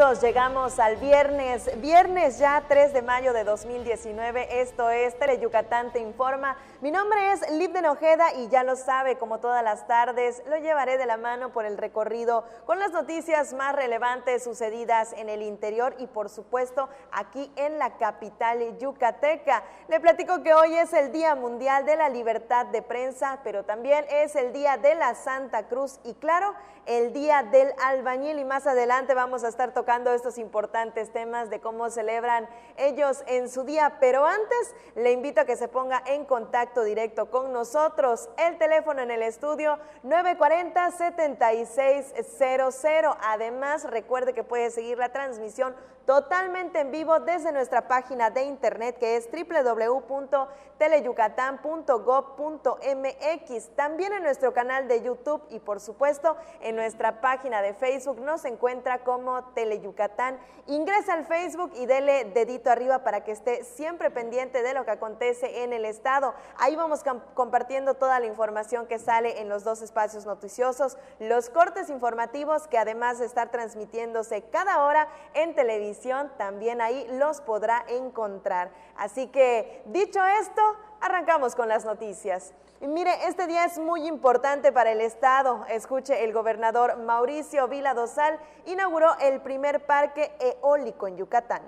Llegamos al viernes ya 3 de mayo de 2019, esto es Teleyucatán Te Informa. Mi nombre es Libden Ojeda y ya lo sabe, como todas las tardes, lo llevaré de la mano por el recorrido con las noticias más relevantes sucedidas en el interior y por supuesto aquí en la capital yucateca. Le platico que hoy es el Día Mundial de la Libertad de Prensa, pero también es el Día de la Santa Cruz y claro, el Día del Albañil, y más adelante vamos a estar tocando estos importantes temas de cómo celebran ellos en su día, pero antes le invito a que se ponga en contacto directo con nosotros. El teléfono en el estudio 940-7600. Además, recuerde que puede seguir la transmisión totalmente en vivo desde nuestra página de internet que es www.teleyucatán.gov.mx, también en nuestro canal de YouTube y por supuesto en nuestra página de Facebook nos encuentra como Teleyucatán. Ingresa al Facebook y dele dedito arriba para que esté siempre pendiente de lo que acontece en el estado. Ahí vamos compartiendo toda la información que sale en los dos espacios noticiosos, los cortes informativos que además de estar transmitiéndose cada hora en televisión, también ahí los podrá encontrar. Así que, dicho esto, arrancamos con las noticias. Y mire, este día es muy importante para el estado. Escuche, el gobernador Mauricio Vila Dosal inauguró el primer parque eólico en Yucatán.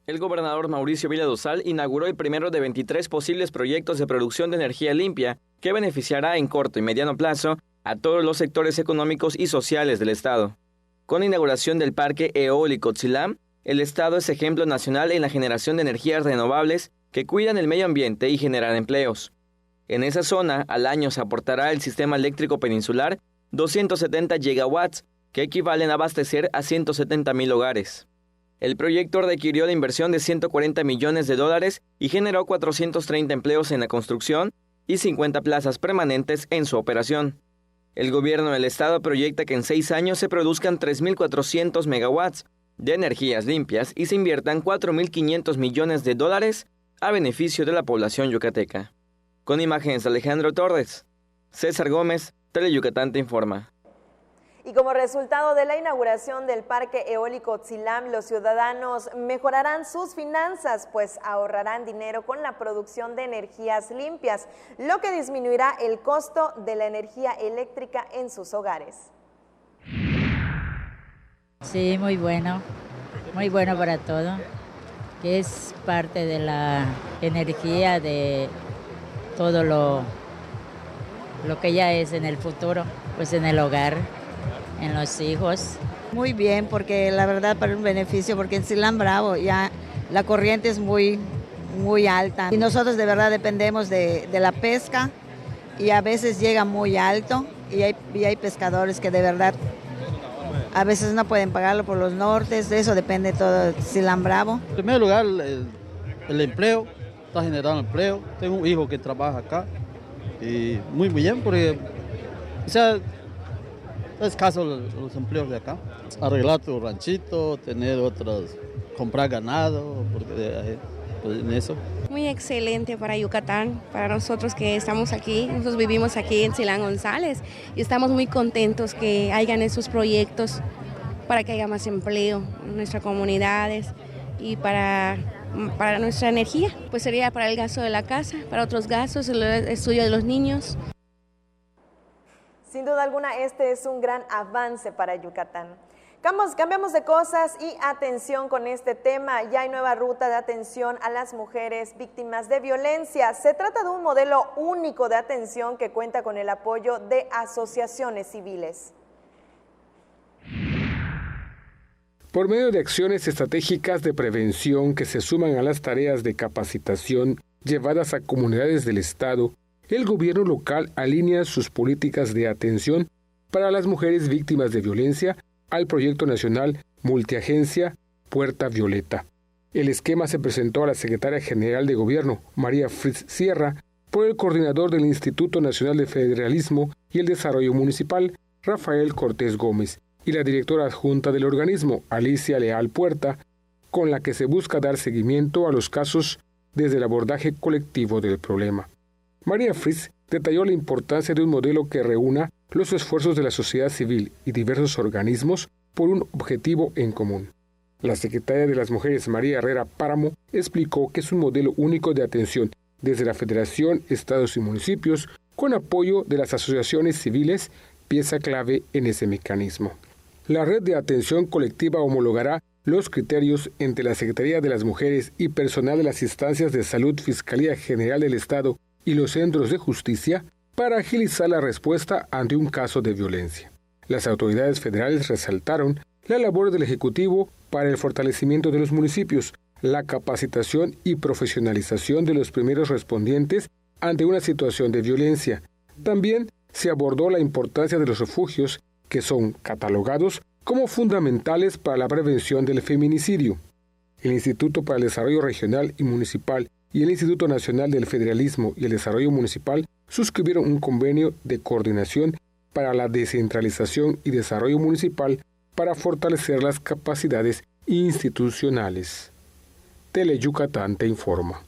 El gobernador Mauricio Vila Dosal inauguró el primero de 23 posibles proyectos de producción de energía limpia que beneficiará en corto y mediano plazo a todos los sectores económicos y sociales del estado. Con la inauguración del parque eólico Tzilam, el estado es ejemplo nacional en la generación de energías renovables que cuidan el medio ambiente y generan empleos. En esa zona, al año se aportará el sistema eléctrico peninsular 270 gigawatts, que equivalen a abastecer a 170,000 hogares. El proyecto requirió la inversión de $140 millones y generó 430 empleos en la construcción y 50 plazas permanentes en su operación. El gobierno del estado proyecta que en 6 años se produzcan 3,400 megawatts de energías limpias y se inviertan $4,500 millones a beneficio de la población yucateca. Con imágenes de Alejandro Torres, César Gómez, Teleyucatán Te Informa. Y como resultado de la inauguración del parque eólico Tzilam, los ciudadanos mejorarán sus finanzas, pues ahorrarán dinero con la producción de energías limpias, lo que disminuirá el costo de la energía eléctrica en sus hogares. Sí, muy bueno para todo, que es parte de la energía de todo lo que ya es en el futuro, pues en el hogar, en los hijos. Muy bien, porque la verdad para un beneficio, porque en Tzilam Bravo ya la corriente es muy alta y nosotros de verdad dependemos de la pesca y a veces llega muy alto y hay pescadores que de verdad a veces no pueden pagarlo por los nortes, de eso depende todo Tzilam Bravo. En primer lugar, el empleo, está generando empleo. Tengo un hijo que trabaja acá y muy bien porque es escaso los empleos de acá. Arreglar tu ranchito, tener otros, comprar ganado, porque pues en eso. Muy excelente para Yucatán, para nosotros que estamos aquí. Nosotros vivimos aquí en Tzilam González y estamos muy contentos que hayan esos proyectos para que haya más empleo en nuestras comunidades y para nuestra energía. Pues sería para el gasto de la casa, para otros gastos, el estudio de los niños. Sin duda alguna, este es un gran avance para Yucatán. Cambiamos de cosas y atención con este tema. Ya hay nueva ruta de atención a las mujeres víctimas de violencia. Se trata de un modelo único de atención que cuenta con el apoyo de asociaciones civiles. Por medio de acciones estratégicas de prevención que se suman a las tareas de capacitación llevadas a comunidades del Estado, el gobierno local alinea sus políticas de atención para las mujeres víctimas de violencia al proyecto nacional multiagencia Puerta Violeta. El esquema se presentó a la secretaria general de Gobierno, María Fritz Sierra, por el coordinador del Instituto Nacional de Federalismo y el Desarrollo Municipal, Rafael Cortés Gómez, y la directora adjunta del organismo, Alicia Leal Puerta, con la que se busca dar seguimiento a los casos desde el abordaje colectivo del problema. María Fritz detalló la importancia de un modelo que reúna los esfuerzos de la sociedad civil y diversos organismos por un objetivo en común. La secretaria de las Mujeres, María Herrera Páramo, explicó que es un modelo único de atención desde la Federación, estados y municipios, con apoyo de las asociaciones civiles, pieza clave en ese mecanismo. La red de atención colectiva homologará los criterios entre la Secretaría de las Mujeres y personal de las instancias de salud, Fiscalía General del Estado y los centros de justicia para agilizar la respuesta ante un caso de violencia. Las autoridades federales resaltaron la labor del Ejecutivo para el fortalecimiento de los municipios, la capacitación y profesionalización de los primeros respondientes ante una situación de violencia. También se abordó la importancia de los refugios, que son catalogados como fundamentales para la prevención del feminicidio. El Instituto para el Desarrollo Regional y Municipal y el Instituto Nacional del Federalismo y el Desarrollo Municipal suscribieron un convenio de coordinación para la descentralización y desarrollo municipal para fortalecer las capacidades institucionales. Tele Yucatán te informa.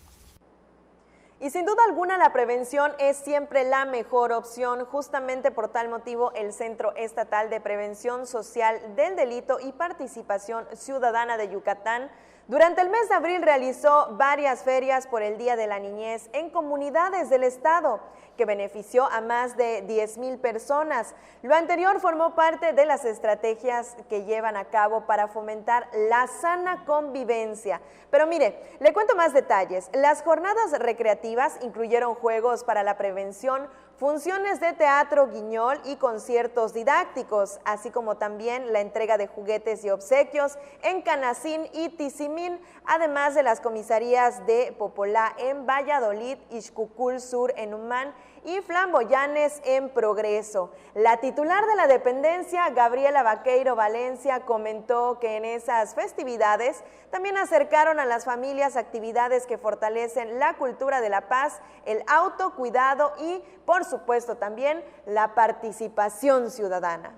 Y sin duda alguna la prevención es siempre la mejor opción. Justamente por tal motivo el Centro Estatal de Prevención Social del Delito y Participación Ciudadana de Yucatán durante el mes de abril realizó varias ferias por el Día de la Niñez en comunidades del estado, que benefició a más de 10,000 personas. Lo anterior formó parte de las estrategias que llevan a cabo para fomentar la sana convivencia. Pero mire, le cuento más detalles. Las jornadas recreativas incluyeron juegos para la prevención, funciones de teatro guiñol y conciertos didácticos, así como también la entrega de juguetes y obsequios en Canacín y Tizimín, además de las comisarías de Popolá en Valladolid, Ixcucul Sur en Humán y Flamboyanes en Progreso. La titular de la dependencia, Gabriela Vaqueiro Valencia, comentó que en esas festividades también acercaron a las familias actividades que fortalecen la cultura de la paz, el autocuidado y, por supuesto, también la participación ciudadana.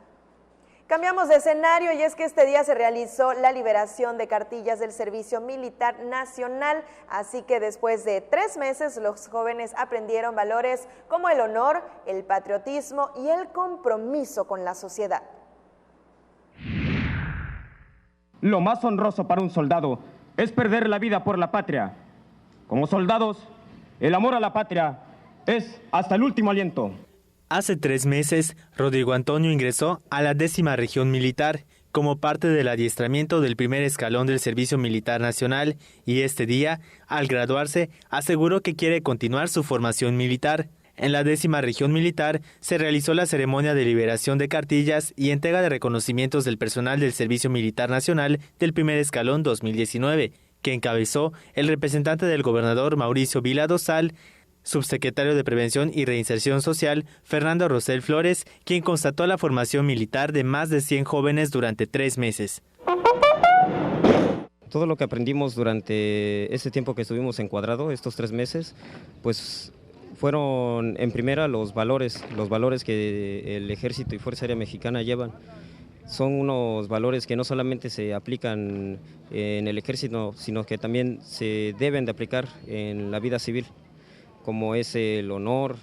Cambiamos de escenario y es que este día se realizó la liberación de cartillas del Servicio Militar Nacional, así que después de 3 meses los jóvenes aprendieron valores como el honor, el patriotismo y el compromiso con la sociedad. Lo más honroso para un soldado es perder la vida por la patria. Como soldados, el amor a la patria es hasta el último aliento. Hace 3 meses, Rodrigo Antonio ingresó a la 10ª Región Militar como parte del adiestramiento del primer escalón del Servicio Militar Nacional y este día, al graduarse, aseguró que quiere continuar su formación militar. En la 10ª Región Militar se realizó la ceremonia de liberación de cartillas y entrega de reconocimientos del personal del Servicio Militar Nacional del primer escalón 2019, que encabezó el representante del gobernador Mauricio Vila Dosal, subsecretario de Prevención y Reinserción Social, Fernando Rosell Flores, quien constató la formación militar de más de 100 jóvenes durante 3 meses. Todo lo que aprendimos durante ese tiempo que estuvimos encuadrados, estos 3 meses, pues fueron en primera los valores que el Ejército y Fuerza Aérea Mexicana llevan. Son unos valores que no solamente se aplican en el Ejército, sino que también se deben de aplicar en la vida civil, como es el honor,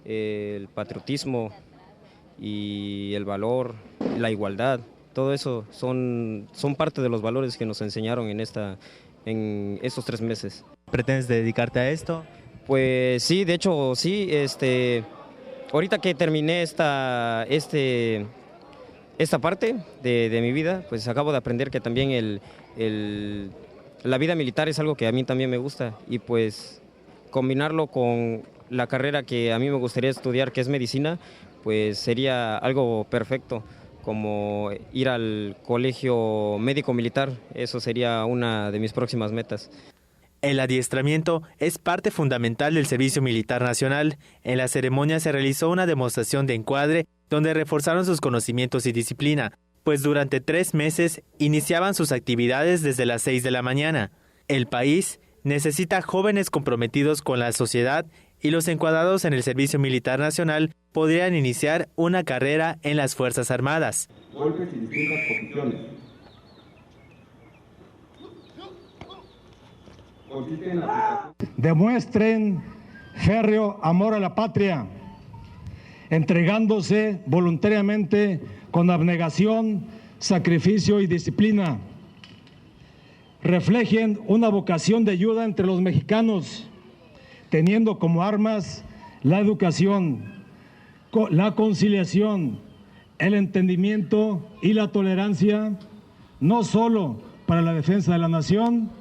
el patriotismo y el valor, la igualdad. Todo eso son parte de los valores que nos enseñaron en estos 3 meses. ¿Pretendes dedicarte a esto? Pues sí, de hecho sí. Ahorita que terminé esta parte de mi vida, pues acabo de aprender que también la vida militar es algo que a mí también me gusta y pues combinarlo con la carrera que a mí me gustaría estudiar, que es medicina, pues sería algo perfecto, como ir al colegio médico militar. Eso sería una de mis próximas metas. El adiestramiento es parte fundamental del Servicio Militar Nacional. En la ceremonia se realizó una demostración de encuadre donde reforzaron sus conocimientos y disciplina, pues durante 3 meses iniciaban sus actividades desde las 6 de la mañana. El país necesita jóvenes comprometidos con la sociedad y los encuadrados en el Servicio Militar Nacional podrían iniciar una carrera en las Fuerzas Armadas. Golpes y distintas posiciones. Demuestren férreo amor a la patria, entregándose voluntariamente con abnegación, sacrificio y disciplina. Reflejen una vocación de ayuda entre los mexicanos, teniendo como armas la educación, la conciliación, el entendimiento y la tolerancia, no solo para la defensa de la nación,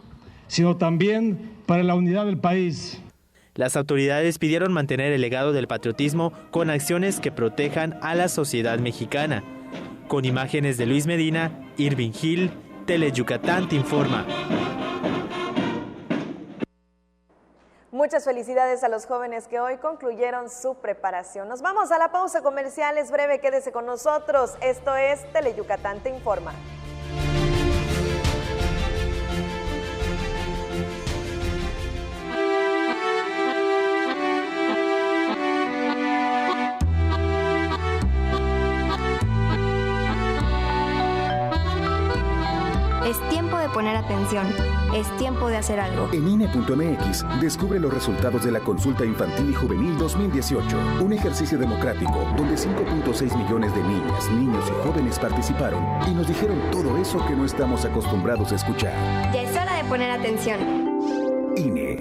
sino también para la unidad del país. Las autoridades pidieron mantener el legado del patriotismo con acciones que protejan a la sociedad mexicana. Con imágenes de Luis Medina, Irving Gil, Teleyucatán te informa. Muchas felicidades a los jóvenes que hoy concluyeron su preparación. Nos vamos a la pausa comercial, es breve, quédese con nosotros. Esto es Teleyucatán te informa. Es tiempo de poner atención. Es tiempo de hacer algo. En INE.mx, descubre los resultados de la Consulta Infantil y Juvenil 2018, un ejercicio democrático donde 5.6 millones de niñas, niños y jóvenes participaron y nos dijeron todo eso que no estamos acostumbrados a escuchar. Ya es hora de poner atención. INE.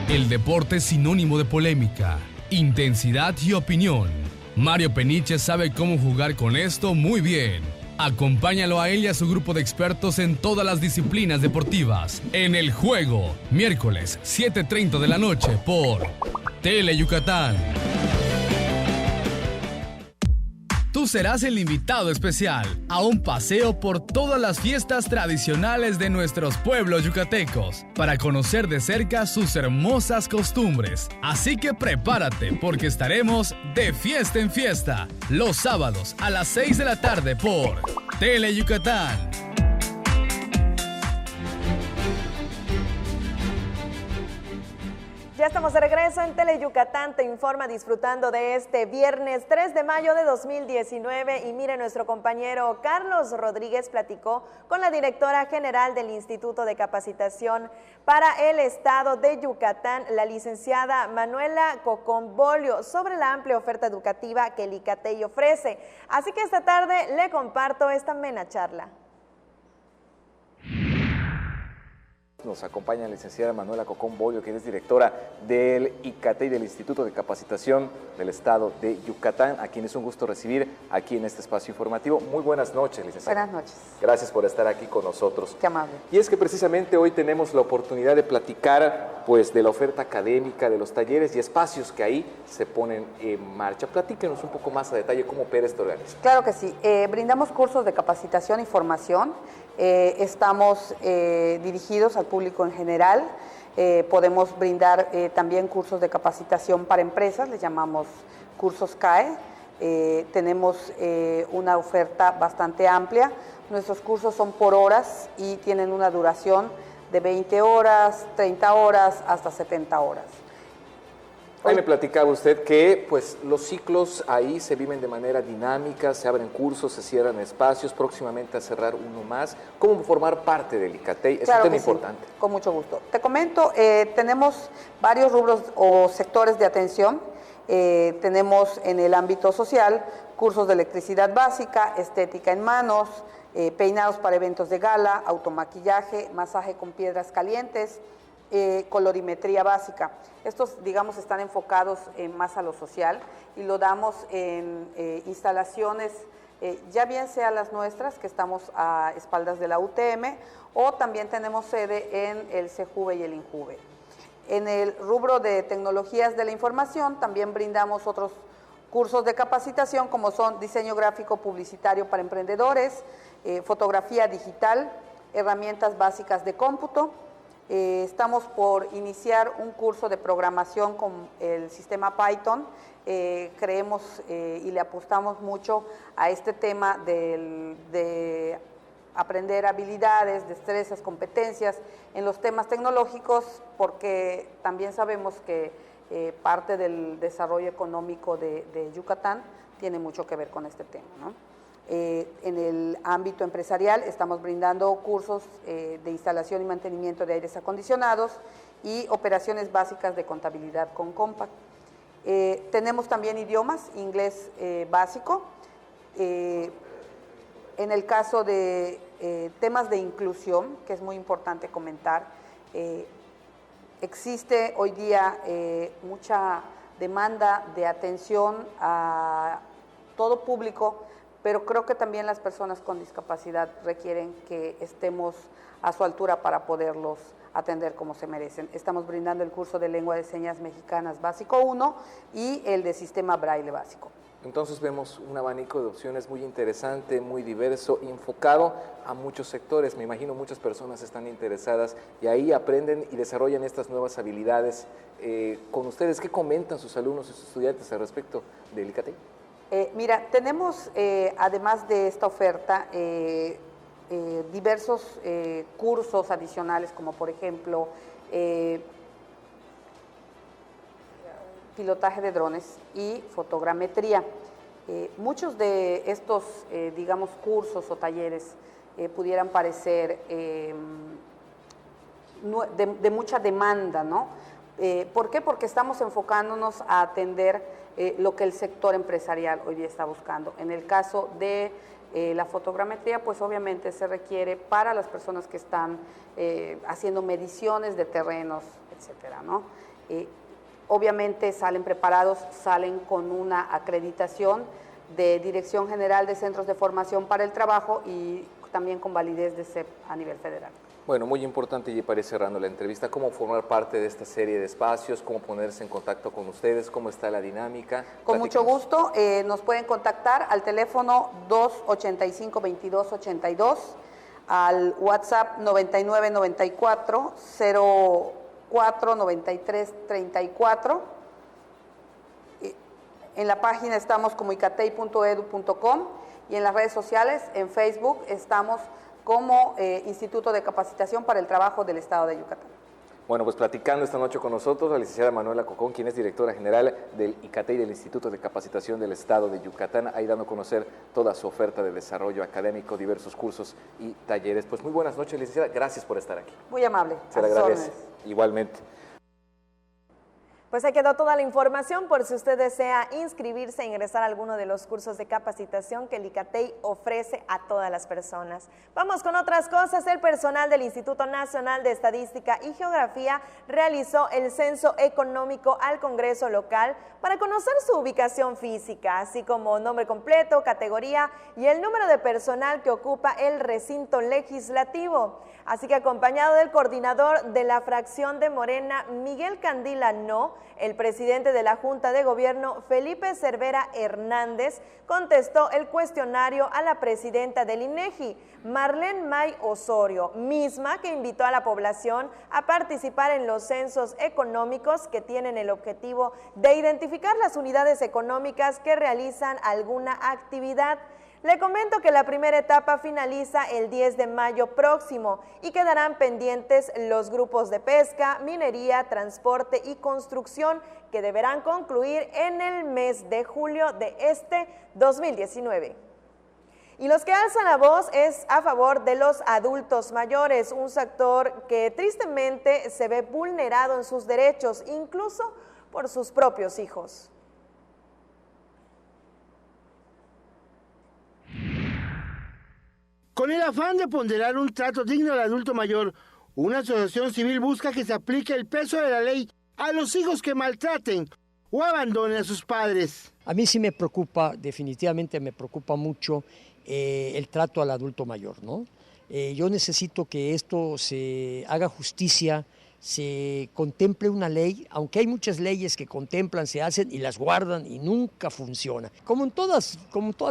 El deporte es sinónimo de polémica, intensidad y opinión. Mario Peniche sabe cómo jugar con esto muy bien. Acompáñalo a él y a su grupo de expertos en todas las disciplinas deportivas. En El Juego, miércoles 7:30 de la noche por Teleyucatán. Tú serás el invitado especial a un paseo por todas las fiestas tradicionales de nuestros pueblos yucatecos para conocer de cerca sus hermosas costumbres. Así que prepárate porque estaremos de fiesta en fiesta los sábados a las 6 de la tarde por Teleyucatán. Ya estamos de regreso en Teleyucatán te informa, disfrutando de este viernes 3 de mayo de 2019 y mire, nuestro compañero Carlos Rodríguez platicó con la directora general del Instituto de Capacitación para el Estado de Yucatán, la licenciada Manuela Cocón Bolio, sobre la amplia oferta educativa que el ICATEI ofrece. Así que esta tarde le comparto esta amena charla. Nos acompaña la licenciada Manuela Cocón Bolio, quien es directora del ICATEI, del Instituto de Capacitación del Estado de Yucatán, a quien es un gusto recibir aquí en este espacio informativo. Muy buenas noches, licenciada. Buenas noches. Gracias por estar aquí con nosotros. Qué amable. Y es que precisamente hoy tenemos la oportunidad de platicar pues de la oferta académica, de los talleres y espacios que ahí se ponen en marcha. Platíquenos un poco más a detalle cómo opera este organismo. Claro que sí. Brindamos cursos de capacitación y formación. Estamos dirigidos al público en general. Podemos brindar también cursos de capacitación para empresas, les llamamos cursos CAE. Tenemos una oferta bastante amplia. Nuestros cursos son por horas y tienen una duración de 20 horas, 30 horas, hasta 70 horas. Ahí me platicaba usted que pues los ciclos ahí se viven de manera dinámica, se abren cursos, se cierran espacios, próximamente a cerrar uno más. ¿Cómo formar parte del ICATEI? Es un tema importante. Sí, con mucho gusto. Te comento, tenemos varios rubros o sectores de atención. Tenemos en el ámbito social cursos de electricidad básica, estética en manos, peinados para eventos de gala, automaquillaje, masaje con piedras calientes, colorimetría básica. Estos, digamos, están enfocados más a lo social y lo damos en instalaciones, ya bien sea las nuestras, que estamos a espaldas de la UTM, o también tenemos sede en el CEJUVE y el INJUVE. En el rubro de tecnologías de la información también brindamos otros cursos de capacitación como son diseño gráfico publicitario para emprendedores, fotografía digital, herramientas básicas de cómputo. Estamos por iniciar un curso de programación con el sistema Python. Creemos y le apostamos mucho a este tema de aprender habilidades, destrezas, competencias en los temas tecnológicos, porque también sabemos que parte del desarrollo económico de Yucatán tiene mucho que ver con este tema, ¿no? En el ámbito empresarial estamos brindando cursos de instalación y mantenimiento de aires acondicionados y operaciones básicas de contabilidad con Compact. Tenemos también idiomas, inglés básico. En el caso de temas de inclusión, que es muy importante comentar, existe hoy día mucha demanda de atención a todo público, pero creo que también las personas con discapacidad requieren que estemos a su altura para poderlos atender como se merecen. Estamos brindando el curso de Lengua de Señas Mexicanas Básico 1 y el de Sistema Braille Básico. Entonces vemos un abanico de opciones muy interesante, muy diverso, enfocado a muchos sectores. Me imagino muchas personas están interesadas y ahí aprenden y desarrollan estas nuevas habilidades. Con ustedes, ¿qué comentan sus alumnos y sus estudiantes al respecto del ICATEI? Mira, tenemos, además de esta oferta, diversos cursos adicionales, como por ejemplo, pilotaje de drones y fotogrametría. Muchos de estos, digamos, cursos o talleres pudieran parecer de mucha demanda, ¿no? ¿Por qué? Porque estamos enfocándonos a atender lo que el sector empresarial hoy día está buscando. En el caso de la fotogrametría, pues obviamente se requiere para las personas que están haciendo mediciones de terrenos, etcétera, ¿no? Obviamente salen preparados, salen con una acreditación de Dirección General de Centros de Formación para el Trabajo y también con validez de CEP a nivel federal. Bueno, muy importante, y para ir cerrando la entrevista, cómo formar parte de esta serie de espacios, cómo ponerse en contacto con ustedes, cómo está la dinámica. Con mucho gusto, nos pueden contactar al teléfono 285-2282, al WhatsApp 9994 049334. En la página estamos como icatei.edu.com y en las redes sociales, en Facebook, estamos como Instituto de Capacitación para el Trabajo del Estado de Yucatán. Bueno, pues platicando esta noche con nosotros la licenciada Manuela Cocón, quien es directora general del ICATEI, del Instituto de Capacitación del Estado de Yucatán, ahí dando a conocer toda su oferta de desarrollo académico, diversos cursos y talleres. Pues muy buenas noches, licenciada, gracias por estar aquí. Muy amable. Se le agradece. Igualmente. Pues ahí quedó toda la información por si usted desea inscribirse e ingresar a alguno de los cursos de capacitación que el ICATEI ofrece a todas las personas. Vamos con otras cosas. El personal del Instituto Nacional de Estadística y Geografía realizó el censo económico al Congreso local para conocer su ubicación física, así como nombre completo, categoría y el número de personal que ocupa el recinto legislativo. Así que acompañado del coordinador de la fracción de Morena, Miguel Candila No, el presidente de la Junta de Gobierno, Felipe Cervera Hernández, contestó el cuestionario a la presidenta del INEGI, Marlene May Osorio, misma que invitó a la población a participar en los censos económicos que tienen el objetivo de identificar las unidades económicas que realizan alguna actividad. Le comento que la primera etapa finaliza el 10 de mayo próximo y quedarán pendientes los grupos de pesca, minería, transporte y construcción que deberán concluir en el mes de julio de este 2019. Y los que alzan la voz es a favor de los adultos mayores, un sector que tristemente se ve vulnerado en sus derechos, incluso por sus propios hijos. Con el afán de ponderar un trato digno al adulto mayor, una asociación civil busca que se aplique el peso de la ley a los hijos que maltraten o abandonen a sus padres. A mí sí me preocupa, definitivamente me preocupa mucho el trato al adulto mayor, ¿no? Yo necesito que esto se haga justicia, se contemple una ley, aunque hay muchas leyes que contemplan, se hacen y las guardan y nunca funciona. Como todas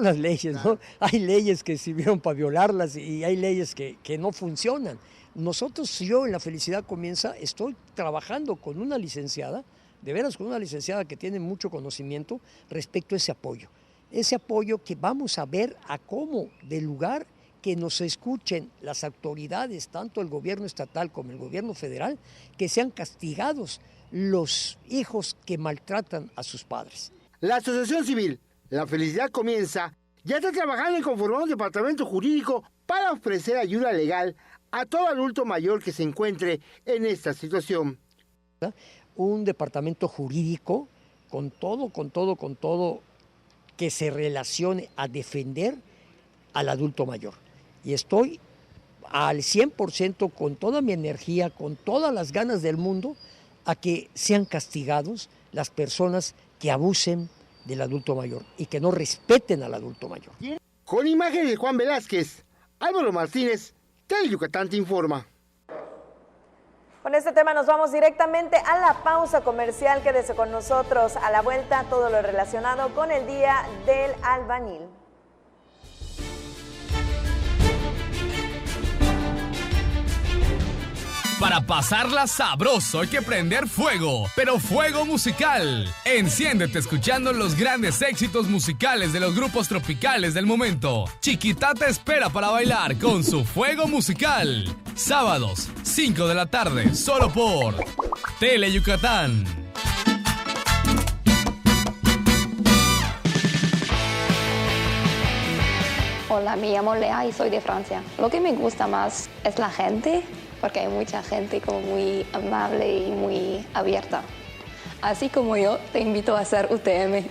las leyes, ¿no? Hay leyes que sirvieron para violarlas y hay leyes que no funcionan. Nosotros, yo en La Felicidad Comienza, estoy trabajando con una licenciada, de veras con una licenciada que tiene mucho conocimiento respecto a ese apoyo. Ese apoyo que vamos a ver a cómo del lugar que nos escuchen las autoridades, tanto el gobierno estatal como el gobierno federal, que sean castigados los hijos que maltratan a sus padres. La asociación civil La Felicidad Comienza ya está trabajando en conformar un departamento jurídico para ofrecer ayuda legal a todo adulto mayor que se encuentre en esta situación. un departamento jurídico con todo que se relacione a defender al adulto mayor. Y estoy al 100% con toda mi energía, con todas las ganas del mundo, a que sean castigados las personas que abusen del adulto mayor y que no respeten al adulto mayor. Con imagen de Juan Velázquez, Álvaro Martínez, Teleyucatán te informa. Con este tema nos vamos directamente a la pausa comercial. Quédese con nosotros. A la vuelta, todo lo relacionado con el Día del Albañil. Para pasarla sabroso hay que prender fuego, pero fuego musical. Enciéndete escuchando los grandes éxitos musicales de los grupos tropicales del momento. Chiquita te espera para bailar con su fuego musical. Sábados, 5 de la tarde, solo por Teleyucatán. Hola, me llamo Lea y soy de Francia. Lo que me gusta más es la gente, porque hay mucha gente como muy amable y muy abierta. Así como yo, te invito a hacer UTM.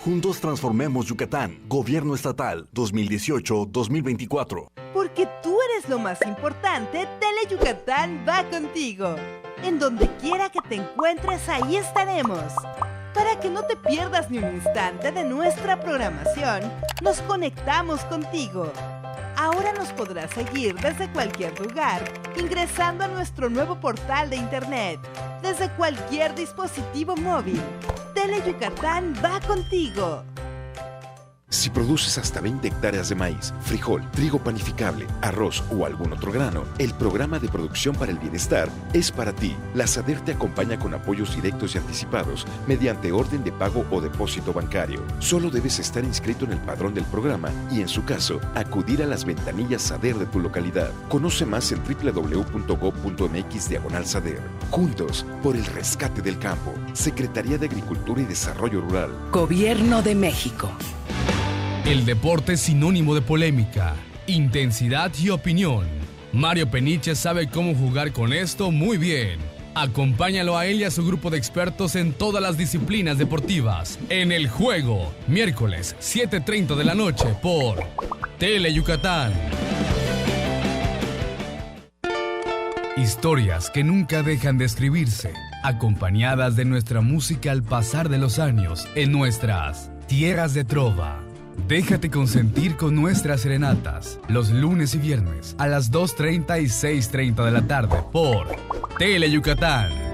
Juntos transformemos Yucatán. Gobierno Estatal 2018-2024. Porque tú eres lo más importante, Teleyucatán va contigo. En donde quiera que te encuentres, ahí estaremos. Para que no te pierdas ni un instante de nuestra programación, nos conectamos contigo. Ahora nos podrás seguir desde cualquier lugar, ingresando a nuestro nuevo portal de internet, desde cualquier dispositivo móvil. Teleyucatán va contigo. Si produces hasta 20 hectáreas de maíz, frijol, trigo panificable, arroz o algún otro grano, el programa de producción para el bienestar es para ti. La SADER te acompaña con apoyos directos y anticipados mediante orden de pago o depósito bancario. Solo debes estar inscrito en el padrón del programa y, en su caso, acudir a las ventanillas SADER de tu localidad. Conoce más en www.gov.mx/SADER. Juntos por el rescate del campo. Secretaría de Agricultura y Desarrollo Rural. Gobierno de México. El deporte es sinónimo de polémica, intensidad y opinión. Mario Peniche sabe cómo jugar con esto muy bien. Acompáñalo a él y a su grupo de expertos en todas las disciplinas deportivas. En El Juego, miércoles 7:30 de la noche por Teleyucatán. Historias que nunca dejan de escribirse, acompañadas de nuestra música al pasar de los años en nuestras tierras de trova. Déjate consentir con nuestras serenatas, los lunes y viernes a las 2:30 y 6:30 de la tarde por Teleyucatán.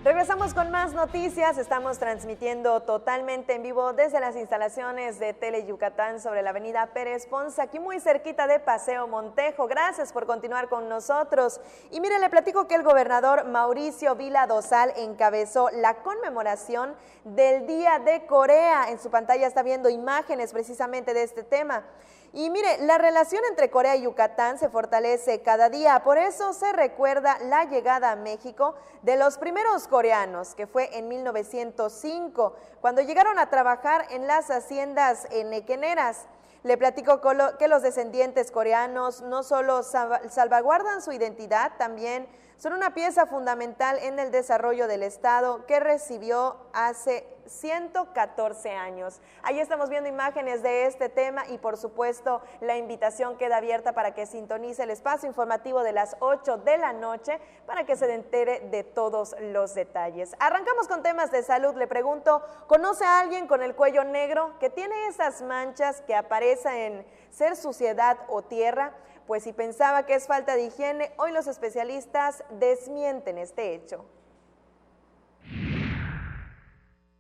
Regresamos con más noticias. Estamos transmitiendo totalmente en vivo desde las instalaciones de Teleyucatán sobre la avenida Pérez Ponce, aquí muy cerquita de Paseo Montejo. Gracias por continuar con nosotros. Y mire, le platico que el gobernador Mauricio Vila Dosal encabezó la conmemoración del Día de Corea. En su pantalla está viendo imágenes precisamente de este tema. Y mire, la relación entre Corea y Yucatán se fortalece cada día, por eso se recuerda la llegada a México de los primeros coreanos, que fue en 1905, cuando llegaron a trabajar en las haciendas nequeneras. Le platico que los descendientes coreanos no solo salvaguardan su identidad, también son una pieza fundamental en el desarrollo del Estado que recibió hace 114 años. Ahí estamos viendo imágenes de este tema y, por supuesto, la invitación queda abierta para que sintonice el espacio informativo de las 8 de la noche para que se entere de todos los detalles. Arrancamos con temas de salud. Le pregunto, ¿conoce a alguien con el cuello negro que tiene esas manchas que aparecen ser suciedad o tierra? Pues si pensaba que es falta de higiene, hoy los especialistas desmienten este hecho.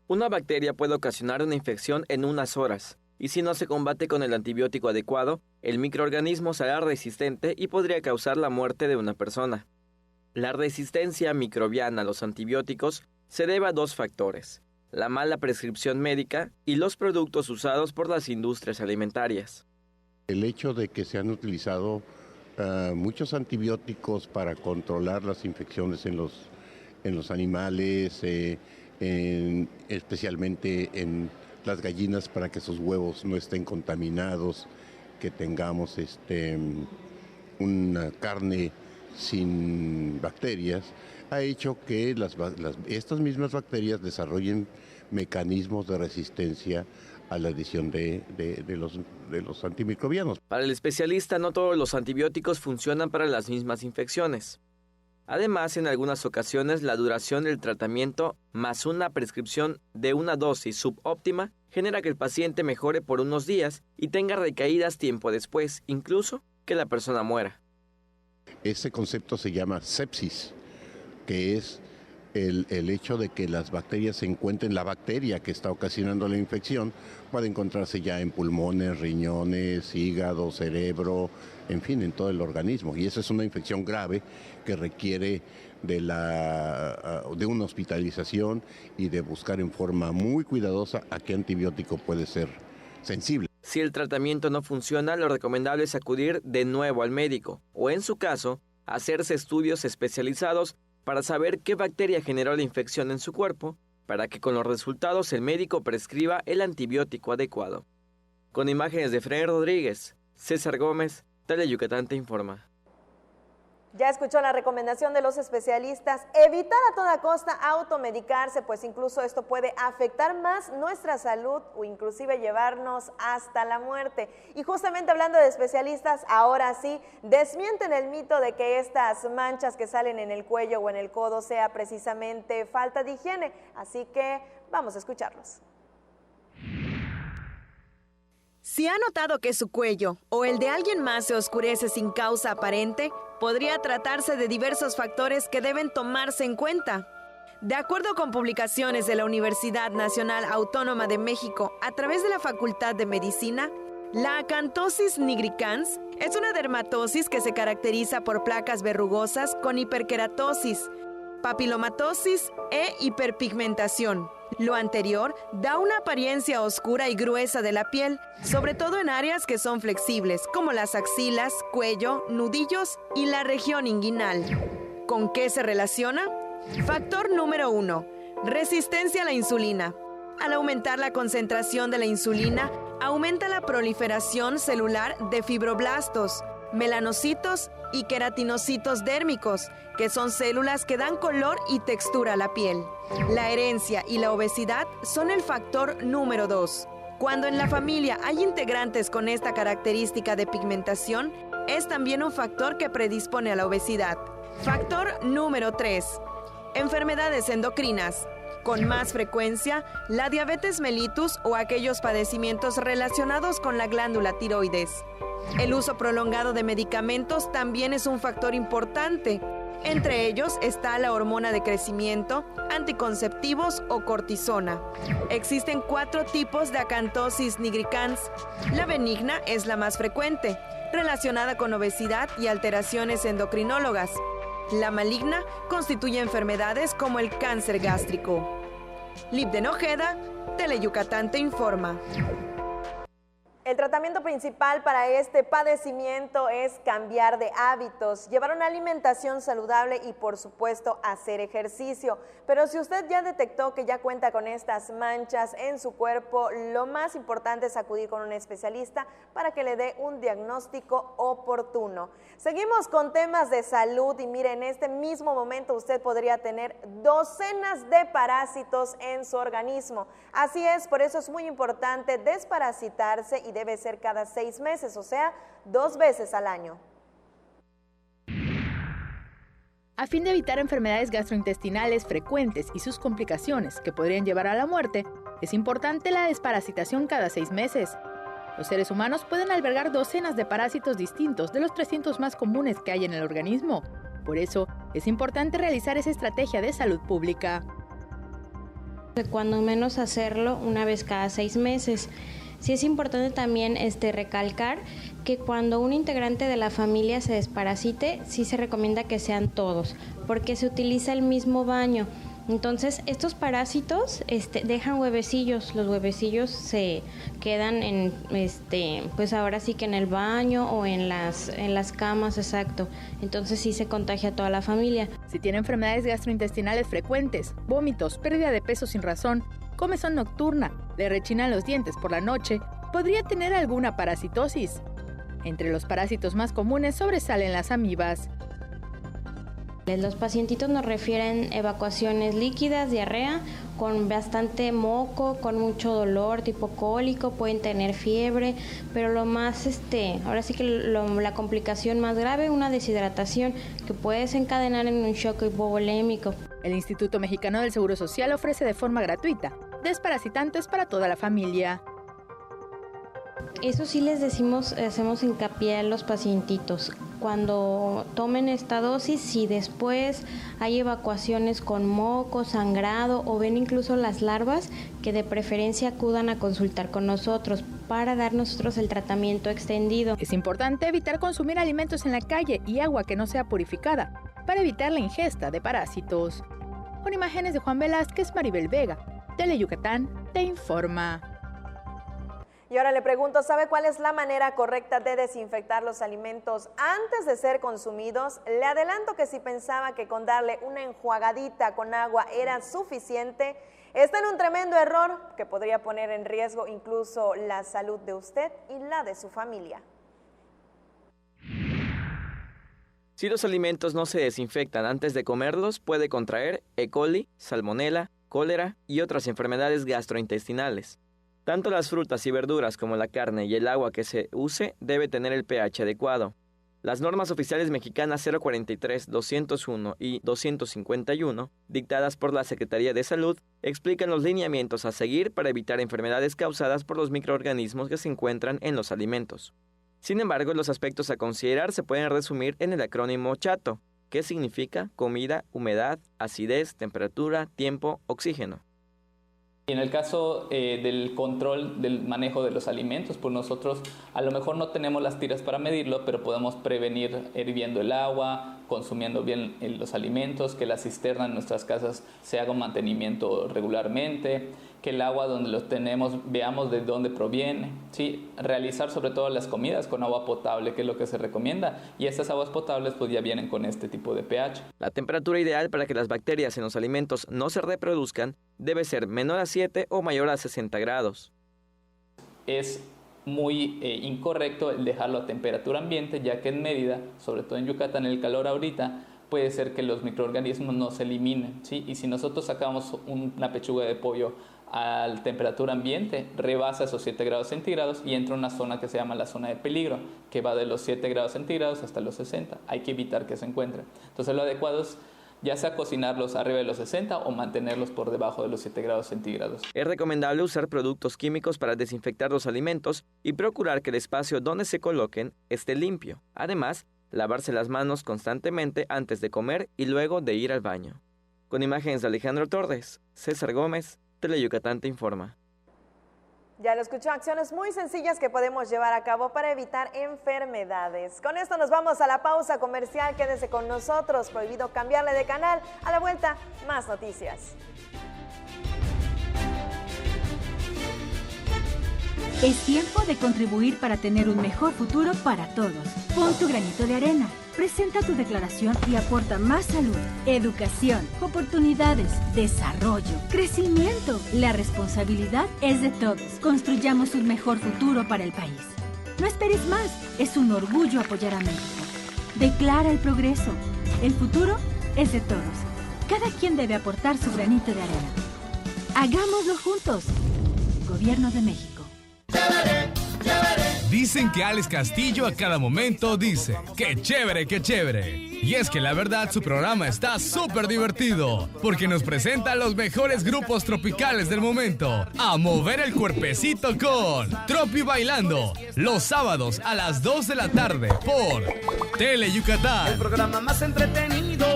Una bacteria puede ocasionar una infección en unas horas, y si no se combate con el antibiótico adecuado, el microorganismo será resistente y podría causar la muerte de una persona. La resistencia microbiana a los antibióticos se debe a dos factores: la mala prescripción médica y los productos usados por las industrias alimentarias. El hecho de que se han utilizado muchos antibióticos para controlar las infecciones en los animales, especialmente en las gallinas, para que sus huevos no estén contaminados, que tengamos una carne sin bacterias, ha hecho que estas mismas bacterias desarrollen mecanismos de resistencia a la adición de los antimicrobianos. Para el especialista, no todos los antibióticos funcionan para las mismas infecciones. Además, en algunas ocasiones, la duración del tratamiento más una prescripción de una dosis subóptima genera que el paciente mejore por unos días y tenga recaídas tiempo después, incluso que la persona muera. Ese concepto se llama sepsis, que es el hecho de que las bacterias se encuentren, la bacteria que está ocasionando la infección puede encontrarse ya en pulmones, riñones, hígado, cerebro, en fin, en todo el organismo. Y esa es una infección grave que requiere de una hospitalización y de buscar en forma muy cuidadosa a qué antibiótico puede ser sensible. Si el tratamiento no funciona, lo recomendable es acudir de nuevo al médico o, en su caso, hacerse estudios especializados para saber qué bacteria generó la infección en su cuerpo, para que con los resultados el médico prescriba el antibiótico adecuado. Con imágenes de Fred Rodríguez, César Gómez, Teleyucatán te informa. Ya escuchó la recomendación de los especialistas, evitar a toda costa automedicarse, pues incluso esto puede afectar más nuestra salud o inclusive llevarnos hasta la muerte. Y justamente hablando de especialistas, ahora sí, desmienten el mito de que estas manchas que salen en el cuello o en el codo sea precisamente falta de higiene, así que vamos a escucharlos. Si ha notado que su cuello o el de alguien más se oscurece sin causa aparente, podría tratarse de diversos factores que deben tomarse en cuenta. De acuerdo con publicaciones de la Universidad Nacional Autónoma de México a través de la Facultad de Medicina, la acantosis nigricans es una dermatosis que se caracteriza por placas verrugosas con hiperkeratosis, papilomatosis e hiperpigmentación. Lo anterior da una apariencia oscura y gruesa de la piel, sobre todo en áreas que son flexibles, como las axilas, cuello, nudillos y la región inguinal. ¿Con qué se relaciona? Factor número 1. Resistencia a la insulina. Al aumentar la concentración de la insulina, aumenta la proliferación celular de fibroblastos, melanocitos y queratinocitos dérmicos, que son células que dan color y textura a la piel. La herencia y la obesidad son el factor número 2. Cuando en la familia hay integrantes con esta característica de pigmentación, es también un factor que predispone a la obesidad. Factor número 3. Enfermedades endocrinas. Con más frecuencia, la diabetes mellitus o aquellos padecimientos relacionados con la glándula tiroides. El uso prolongado de medicamentos también es un factor importante. Entre ellos está la hormona de crecimiento, anticonceptivos o cortisona. Existen 4 tipos de acantosis nigricans. La benigna es la más frecuente, relacionada con obesidad y alteraciones endocrinólogas. La maligna constituye enfermedades como el cáncer gástrico. Libden Ojeda, Teleyucatán te informa. El tratamiento principal para este padecimiento es cambiar de hábitos, llevar una alimentación saludable y, por supuesto, hacer ejercicio. Pero si usted ya detectó que ya cuenta con estas manchas en su cuerpo, lo más importante es acudir con un especialista para que le dé un diagnóstico oportuno. Seguimos con temas de salud y mire, en este mismo momento usted podría tener docenas de parásitos en su organismo. Así es, por eso es muy importante desparasitarse y debe ser cada 6 meses, o sea, 2 veces al año. A fin de evitar enfermedades gastrointestinales frecuentes y sus complicaciones que podrían llevar a la muerte, es importante la desparasitación cada 6 meses. Los seres humanos pueden albergar docenas de parásitos distintos de los 300 más comunes que hay en el organismo. Por eso, es importante realizar esa estrategia de salud pública. Cuando menos hacerlo una vez cada 6 meses. Sí es importante también recalcar que cuando un integrante de la familia se desparasite, sí se recomienda que sean todos, porque se utiliza el mismo baño. Entonces, estos parásitos dejan huevecillos. Los huevecillos se quedan en, pues ahora sí que en el baño o en las camas, exacto. Entonces, sí se contagia a toda la familia. Si tiene enfermedades gastrointestinales frecuentes, vómitos, pérdida de peso sin razón, comezón nocturna, le rechinan los dientes por la noche, podría tener alguna parasitosis. Entre los parásitos más comunes sobresalen las amibas. Los pacientitos nos refieren evacuaciones líquidas, diarrea, con bastante moco, con mucho dolor, tipo cólico, pueden tener fiebre, pero lo más, ahora sí que la complicación más grave, una deshidratación que puede desencadenar en un shock hipovolémico. El Instituto Mexicano del Seguro Social ofrece de forma gratuita desparasitantes para toda la familia. Eso sí les hacemos hincapié a los pacientitos. Cuando tomen esta dosis, si después hay evacuaciones con moco, sangrado o ven incluso las larvas, que de preferencia acudan a consultar con nosotros para dar nosotros el tratamiento extendido. Es importante evitar consumir alimentos en la calle y agua que no sea purificada para evitar la ingesta de parásitos. Con imágenes de Juan Velázquez, Maribel Vega, Tele Yucatán te informa. Y ahora le pregunto, ¿sabe cuál es la manera correcta de desinfectar los alimentos antes de ser consumidos? Le adelanto que si pensaba que con darle una enjuagadita con agua era suficiente, está en un tremendo error que podría poner en riesgo incluso la salud de usted y la de su familia. Si los alimentos no se desinfectan antes de comerlos, puede contraer E. coli, salmonela, cólera y otras enfermedades gastrointestinales. Tanto las frutas y verduras como la carne y el agua que se use debe tener el pH adecuado. Las normas oficiales mexicanas 043, 201 y 251, dictadas por la Secretaría de Salud, explican los lineamientos a seguir para evitar enfermedades causadas por los microorganismos que se encuentran en los alimentos. Sin embargo, los aspectos a considerar se pueden resumir en el acrónimo CHATO, que significa comida, humedad, acidez, temperatura, tiempo, oxígeno. En el caso del control del manejo de los alimentos, pues nosotros a lo mejor no tenemos las tiras para medirlo, pero podemos prevenir hirviendo el agua, consumiendo bien los alimentos, que la cisterna en nuestras casas se haga un mantenimiento regularmente, que el agua donde lo tenemos veamos de dónde proviene, ¿sí? Realizar sobre todo las comidas con agua potable, que es lo que se recomienda, y estas aguas potables pues ya vienen con este tipo de pH. La temperatura ideal para que las bacterias en los alimentos no se reproduzcan debe ser menor a 7 o mayor a 60 grados. Es muy incorrecto el dejarlo a temperatura ambiente, ya que en Mérida, sobre todo en Yucatán, el calor ahorita, puede ser que los microorganismos no se eliminen, ¿sí? Y si nosotros sacamos una pechuga de pollo a temperatura ambiente, rebasa esos 7 grados centígrados y entra a una zona que se llama la zona de peligro, que va de los 7 grados centígrados hasta los 60. Hay que evitar que se encuentre. Entonces lo adecuado es ya sea cocinarlos arriba de los 60 o mantenerlos por debajo de los 7 grados centígrados. Es recomendable usar productos químicos para desinfectar los alimentos y procurar que el espacio donde se coloquen esté limpio. Además, lavarse las manos constantemente antes de comer y luego de ir al baño. Con imágenes de Alejandro Torres, César Gómez, Tele Yucatán te informa. Ya lo escuchó, acciones muy sencillas que podemos llevar a cabo para evitar enfermedades. Con esto nos vamos a la pausa comercial. Quédese con nosotros, prohibido cambiarle de canal. A la vuelta, más noticias. Es tiempo de contribuir para tener un mejor futuro para todos. Pon tu granito de arena. Presenta tu declaración y aporta más salud, educación, oportunidades, desarrollo, crecimiento. La responsabilidad es de todos. Construyamos un mejor futuro para el país. No esperes más. Es un orgullo apoyar a México. Declara el progreso. El futuro es de todos. Cada quien debe aportar su granito de arena. Hagámoslo juntos. Gobierno de México. Dicen que Alex Castillo a cada momento dice, ¡qué chévere, qué chévere! Y es que la verdad su programa está súper divertido, porque nos presenta a los mejores grupos tropicales del momento, a mover el cuerpecito con Tropi Bailando, los sábados a las 2 de la tarde por Tele Yucatán. El programa más entretenido.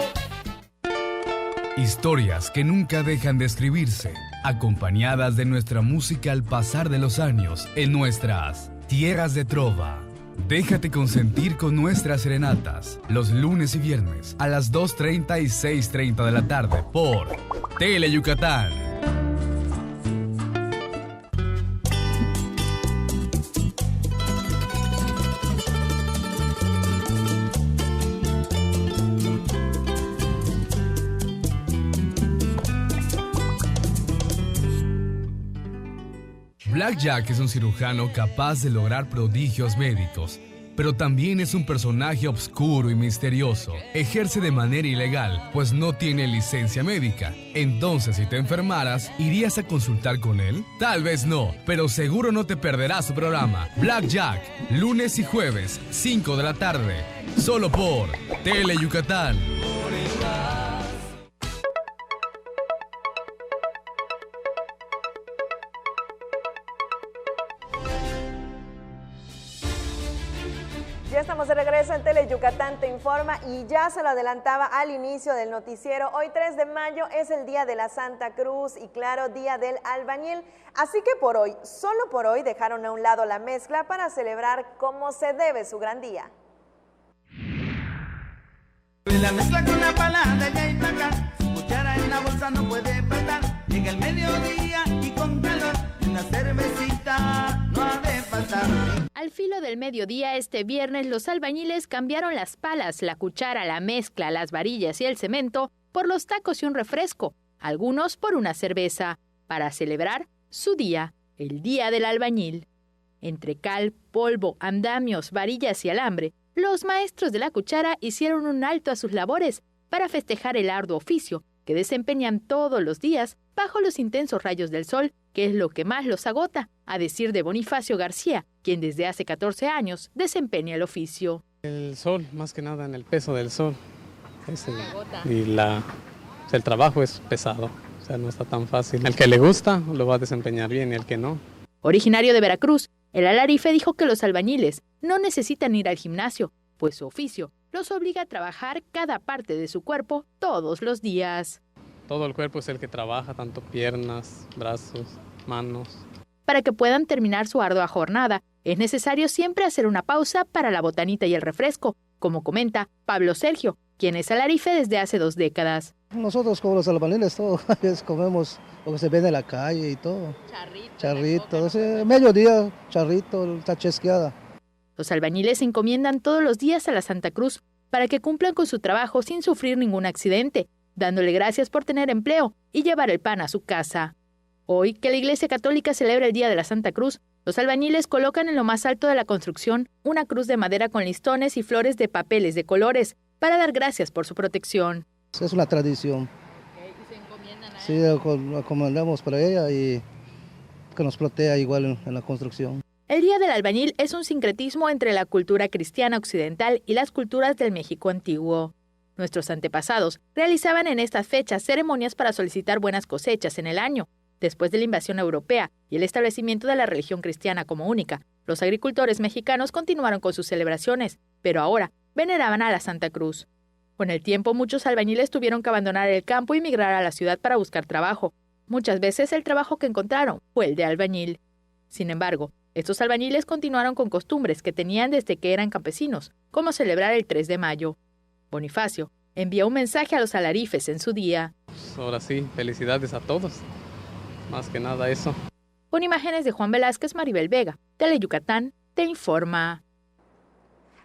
Historias que nunca dejan de escribirse, acompañadas de nuestra música al pasar de los años en nuestras Tierras de Trova. Déjate consentir con nuestras serenatas los lunes y viernes a las 2:30 y 6:30 de la tarde por Tele Yucatán. Black Jack es un cirujano capaz de lograr prodigios médicos, pero también es un personaje oscuro y misterioso. Ejerce de manera ilegal, pues no tiene licencia médica. Entonces, si te enfermaras, ¿irías a consultar con él? Tal vez no, pero seguro no te perderás su programa. Blackjack, lunes y jueves, 5 de la tarde, solo por Tele Yucatán. Ya estamos de regreso en Tele Yucatán Te Informa y ya se lo adelantaba al inicio del noticiero. Hoy 3 de mayo es el Día de la Santa Cruz y claro, Día del Albañil. Así que por hoy, solo por hoy, dejaron a un lado la mezcla para celebrar como se debe su gran día. La mezcla con la pala de allá y para acá, cuchara en la bolsa no puede faltar. Llega el mediodía y con calor, una cervecita no ha de faltar. Al filo del mediodía este viernes, los albañiles cambiaron las palas, la cuchara, la mezcla, las varillas y el cemento por los tacos y un refresco, algunos por una cerveza, para celebrar su día, el Día del Albañil. Entre cal, polvo, andamios, varillas y alambre, los maestros de la cuchara hicieron un alto a sus labores para festejar el arduo oficio que desempeñan todos los días bajo los intensos rayos del sol, que es lo que más los agota, a decir de Bonifacio García, quien desde hace 14 años desempeña el oficio. El sol, más que nada en el peso del sol. El trabajo es pesado, o sea, no está tan fácil. El que le gusta lo va a desempeñar bien y el que no. Originario de Veracruz, el alarife dijo que los albañiles no necesitan ir al gimnasio, pues su oficio los obliga a trabajar cada parte de su cuerpo todos los días. Todo el cuerpo es el que trabaja, tanto piernas, brazos, manos. Para que puedan terminar su ardua jornada, es necesario siempre hacer una pausa para la botanita y el refresco, como comenta Pablo Sergio, quien es alarife desde hace 2 décadas. Nosotros como los albañiles todos comemos lo que se vende en la calle y todo. Charrito, mediodía, charrito, está chesqueada. Los albañiles se encomiendan todos los días a la Santa Cruz para que cumplan con su trabajo sin sufrir ningún accidente, dándole gracias por tener empleo y llevar el pan a su casa. Hoy, que la Iglesia Católica celebra el Día de la Santa Cruz, los albañiles colocan en lo más alto de la construcción una cruz de madera con listones y flores de papeles de colores para dar gracias por su protección. Es una tradición. ¿Y se encomiendan a Sí, lo acomodamos para ella y que nos proteja igual en la construcción. El Día del Albañil es un sincretismo entre la cultura cristiana occidental y las culturas del México antiguo. Nuestros antepasados realizaban en estas fechas ceremonias para solicitar buenas cosechas en el año. Después de la invasión europea y el establecimiento de la religión cristiana como única, los agricultores mexicanos continuaron con sus celebraciones, pero ahora veneraban a la Santa Cruz. Con el tiempo, muchos albañiles tuvieron que abandonar el campo y migrar a la ciudad para buscar trabajo. Muchas veces el trabajo que encontraron fue el de albañil. Sin embargo, estos albañiles continuaron con costumbres que tenían desde que eran campesinos, como celebrar el 3 de mayo. Bonifacio envió un mensaje a los alarifes en su día. Ahora sí, felicidades a todos. Más que nada eso. Con imágenes de Juan Velázquez, Maribel Vega, Tele Yucatán Te Informa.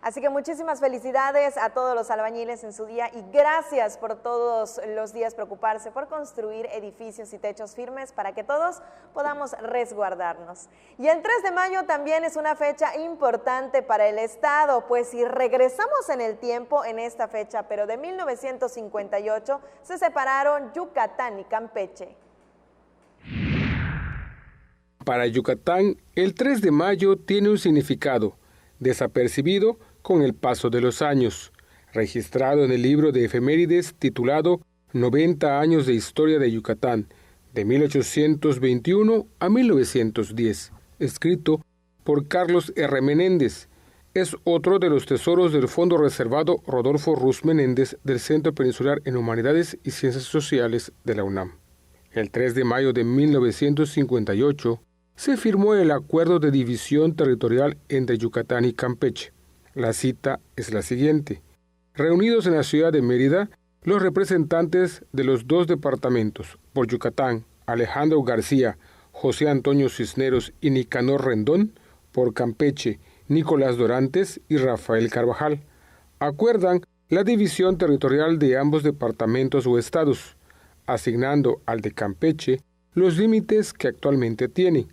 Así que muchísimas felicidades a todos los albañiles en su día y gracias por todos los días preocuparse por construir edificios y techos firmes para que todos podamos resguardarnos. Y el 3 de mayo también es una fecha importante para el Estado, pues si regresamos en el tiempo en esta fecha, pero de 1958, se separaron Yucatán y Campeche. Para Yucatán, el 3 de mayo tiene un significado desapercibido con el paso de los años, registrado en el libro de efemérides titulado 90 años de historia de Yucatán, de 1821 a 1910, escrito por Carlos R. Menéndez. Es otro de los tesoros del Fondo Reservado Rodolfo Ruz Menéndez del Centro Peninsular en Humanidades y Ciencias Sociales de la UNAM. El 3 de mayo de 1958 se firmó el Acuerdo de División Territorial entre Yucatán y Campeche. La cita es la siguiente. Reunidos en la ciudad de Mérida, los representantes de los 2 departamentos, por Yucatán, Alejandro García, José Antonio Cisneros y Nicanor Rendón, por Campeche, Nicolás Dorantes y Rafael Carvajal, acuerdan la división territorial de ambos departamentos o estados, asignando al de Campeche los límites que actualmente tiene,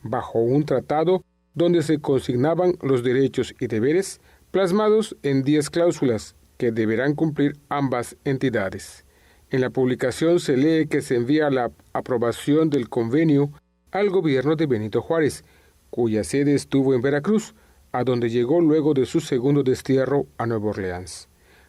bajo un tratado donde se consignaban los derechos y deberes plasmados en 10 cláusulas que deberán cumplir ambas entidades. En la publicación se lee que se envía la aprobación del convenio al gobierno de Benito Juárez, cuya sede estuvo en Veracruz, a donde llegó luego de su segundo destierro a Nueva Orleans.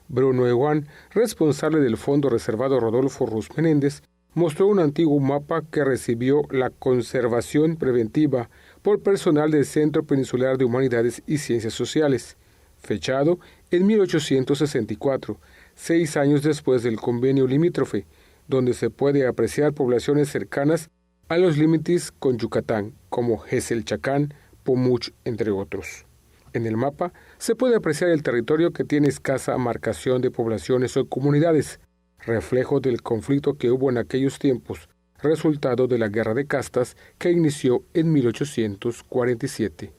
Bruno Eguán, responsable del Fondo Reservado Rodolfo Ruz Menéndez, mostró un antiguo mapa que recibió la conservación preventiva por personal del Centro Peninsular de Humanidades y Ciencias Sociales, fechado en 1864, 6 años después del convenio limítrofe, donde se puede apreciar poblaciones cercanas a los límites con Yucatán, como Geselchacán, Pomuch, entre otros. En el mapa se puede apreciar el territorio que tiene escasa marcación de poblaciones o comunidades, reflejo del conflicto que hubo en aquellos tiempos, resultado de la Guerra de Castas que inició en 1847.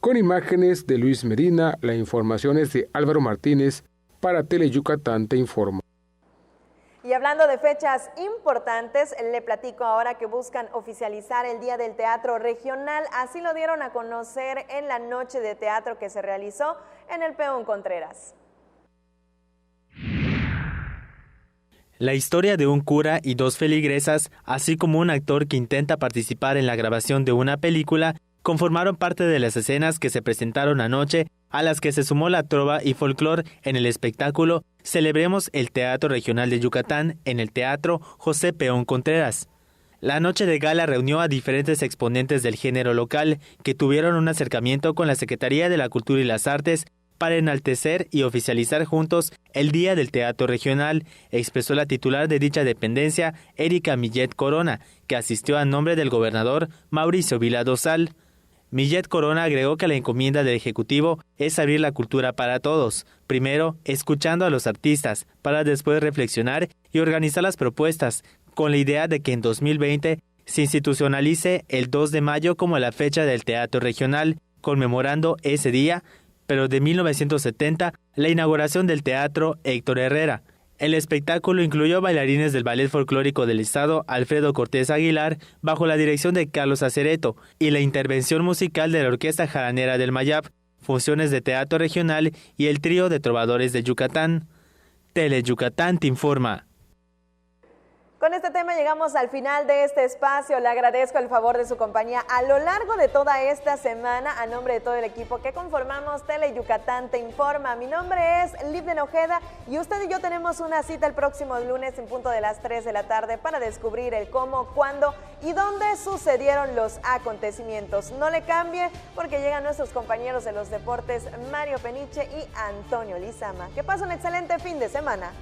Con imágenes de Luis Medina, la información es de Álvaro Martínez para Teleyucatán Te Informa. Y hablando de fechas importantes, le platico ahora que buscan oficializar el Día del Teatro Regional. Así lo dieron a conocer en la noche de teatro que se realizó en el Peón Contreras. La historia de un cura y 2 feligresas, así como un actor que intenta participar en la grabación de una película, conformaron parte de las escenas que se presentaron anoche, a las que se sumó la trova y folclor en el espectáculo Celebremos el Teatro Regional de Yucatán en el Teatro José Peón Contreras. La noche de gala reunió a diferentes exponentes del género local que tuvieron un acercamiento con la Secretaría de la Cultura y las Artes para enaltecer y oficializar juntos el Día del Teatro Regional, expresó la titular de dicha dependencia, Erika Millet Corona, que asistió a nombre del gobernador Mauricio Vila Dosal. Millet Corona agregó que la encomienda del Ejecutivo es abrir la cultura para todos, primero escuchando a los artistas, para después reflexionar y organizar las propuestas, con la idea de que en 2020 se institucionalice el 2 de mayo como la fecha del Teatro Regional, conmemorando ese día, pero de 1970, la inauguración del Teatro Héctor Herrera. El espectáculo incluyó bailarines del Ballet Folclórico del Estado Alfredo Cortés Aguilar, bajo la dirección de Carlos Acereto, y la intervención musical de la Orquesta Jaranera del Mayab, funciones de teatro regional y el trío de trovadores de Yucatán. Teleyucatán Te Informa. Con este tema llegamos al final de este espacio. Le agradezco el favor de su compañía a lo largo de toda esta semana. A nombre de todo el equipo que conformamos Teleyucatán Te Informa. Mi nombre es Livden Ojeda y usted y yo tenemos una cita el próximo lunes en punto de las 3 de la tarde para descubrir el cómo, cuándo y dónde sucedieron los acontecimientos. No le cambie porque llegan nuestros compañeros de los deportes Mario Peniche y Antonio Lizama. Que pase un excelente fin de semana.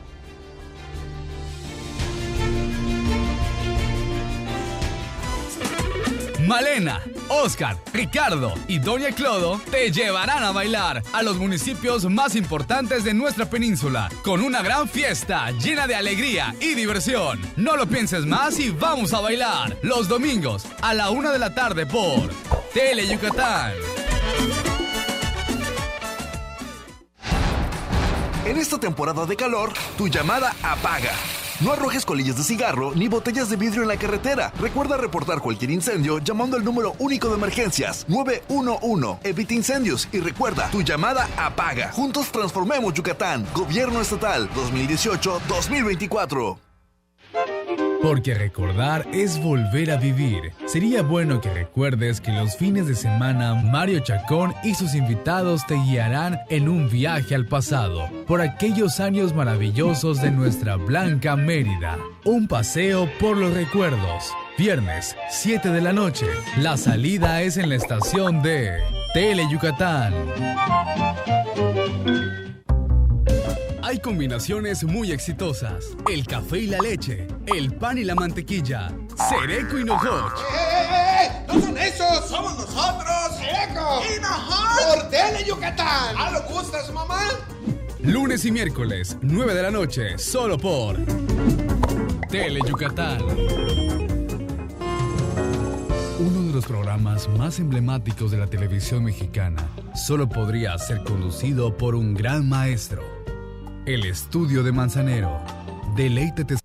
Malena, Oscar, Ricardo y Doña Clodo te llevarán a bailar a los municipios más importantes de nuestra península con una gran fiesta llena de alegría y diversión. No lo pienses más y vamos a bailar los domingos a la 1 de la tarde por Teleyucatán. En esta temporada de calor, tu llamada apaga. No arrojes colillas de cigarro ni botellas de vidrio en la carretera. Recuerda reportar cualquier incendio llamando al número único de emergencias 911. Evita incendios y recuerda, tu llamada apaga. Juntos transformemos Yucatán. Gobierno Estatal 2018-2024. Porque recordar es volver a vivir. Sería bueno que recuerdes que los fines de semana Mario Chacón y sus invitados te guiarán en un viaje al pasado, por aquellos años maravillosos de nuestra blanca Mérida. Un paseo por los recuerdos. Viernes, 7 de la noche. La salida es en la estación de Teleyucatán. Hay combinaciones muy exitosas. El café y la leche, el pan y la mantequilla, Sereco y Nojoch. ¡No son esos! ¡Somos nosotros! ¡Sereco! ¡Y Nojoch! ¡Por Teleyucatán! ¿Ah, lo gustas, mamá? Lunes y miércoles, 9 de la noche, solo por Teleyucatán. Uno de los programas más emblemáticos de la televisión mexicana solo podría ser conducido por un gran maestro. El Estudio de Manzanero. Deleítete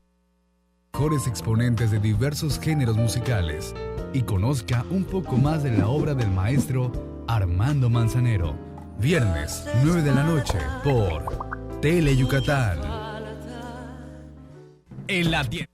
con los mejores exponentes de diversos géneros musicales y conozca un poco más de la obra del maestro Armando Manzanero. Viernes, 9 de la noche, por Tele Yucatán. En la tienda.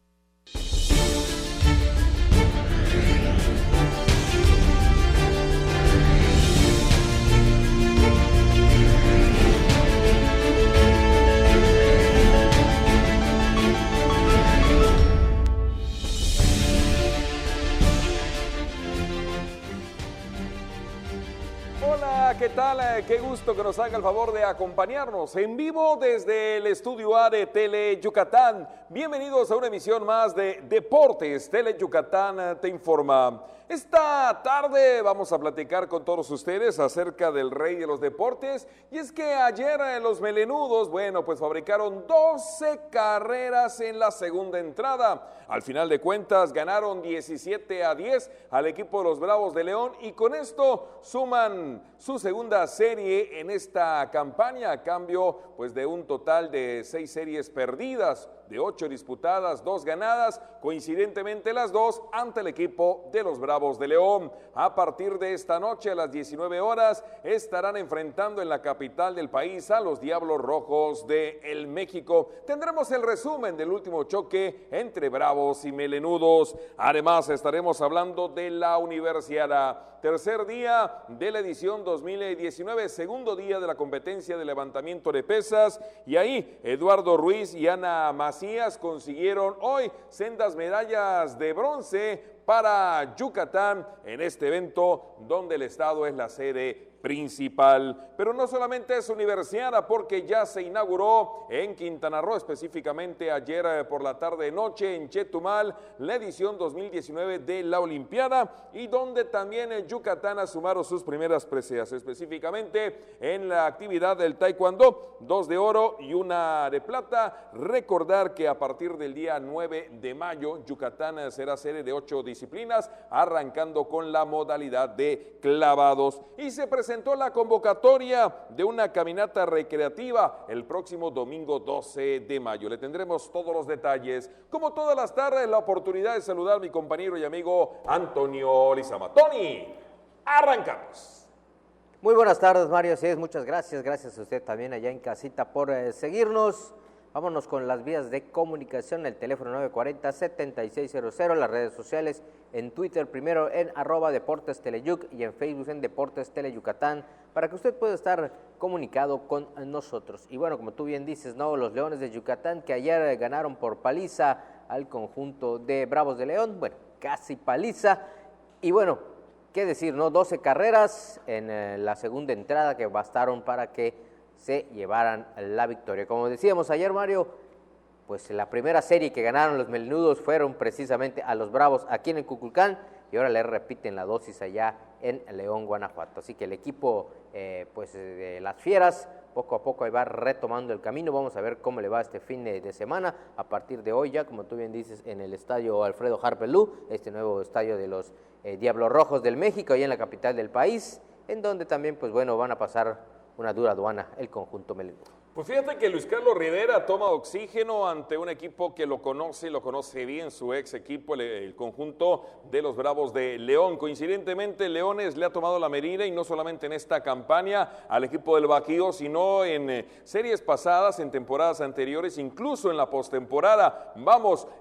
¿Qué tal? Qué gusto que nos haga el favor de acompañarnos en vivo desde el estudio A de Tele Yucatán. Bienvenidos a una emisión más de Deportes. Tele Yucatán te informa. Esta tarde vamos a platicar con todos ustedes acerca del rey de los deportes. Y es que ayer los melenudos, pues fabricaron 12 carreras en la segunda entrada. Al final de cuentas ganaron 17-10 al equipo de los Bravos de León y con esto suman su segunda serie en esta campaña a cambio de un total de 6 series perdidas, de 8 disputadas, 2 ganadas, coincidentemente las 2 ante el equipo de los Bravos de León. A partir de esta noche a las 19 horas estarán enfrentando en la capital del país a los Diablos Rojos de El México. Tendremos el resumen del último choque entre Bravos y Melenudos. Además estaremos hablando de la Universiada. Tercer día de la edición 2019, segundo día de la competencia de levantamiento de pesas y ahí Eduardo Ruiz y Ana Macías consiguieron hoy sendas medallas de bronce para Yucatán en este evento donde el estado es la sede principal. Pero no solamente es Universiada, porque ya se inauguró en Quintana Roo, específicamente ayer por la tarde noche en Chetumal, la edición 2019 de la Olimpiada y donde también en Yucatán asumaron sus primeras preseas, específicamente en la actividad del taekwondo, 2 de oro y 1 de plata. Recordar que a partir del día 9 de mayo Yucatán será sede de 8 disciplinas, arrancando con la modalidad de clavados y se presentó la convocatoria de una caminata recreativa el próximo domingo 12 de mayo. Le tendremos todos los detalles. Como todas las tardes, la oportunidad de saludar a mi compañero y amigo Antonio Lizama. Tony, arrancamos. Muy buenas tardes, Mario. Sí, muchas gracias. Gracias a usted también allá en casita por seguirnos. Vámonos con las vías de comunicación, el teléfono 940-7600, las redes sociales, en Twitter primero en @Deportes Teleyuc y en Facebook en Deportes Teleyucatán, para que usted pueda estar comunicado con nosotros. Y bueno, como tú bien dices, ¿no? Los Leones de Yucatán que ayer ganaron por paliza al conjunto de Bravos de León, casi paliza, y bueno, qué decir, ¿no? 12 carreras en la segunda entrada que bastaron para que se llevaran la victoria. Como decíamos ayer, Mario, la primera serie que ganaron los melenudos fueron precisamente a los Bravos aquí en el Cuculcán y ahora le repiten la dosis allá en León, Guanajuato. Así que el equipo de las Fieras poco a poco ahí va retomando el camino. Vamos a ver cómo le va este fin de semana. A partir de hoy ya, como tú bien dices, en el estadio Alfredo Harpelú, este nuevo estadio de los Diablos Rojos del México, ahí en la capital del país, en donde también van a pasar una dura aduana el conjunto melenudo. Pues fíjate que Luis Carlos Rivera toma oxígeno ante un equipo que lo conoce bien, su ex equipo, el conjunto de los Bravos de León. Coincidentemente, Leones le ha tomado la medida y no solamente en esta campaña al equipo del Bajío, sino en series pasadas, en temporadas anteriores, incluso en la postemporada.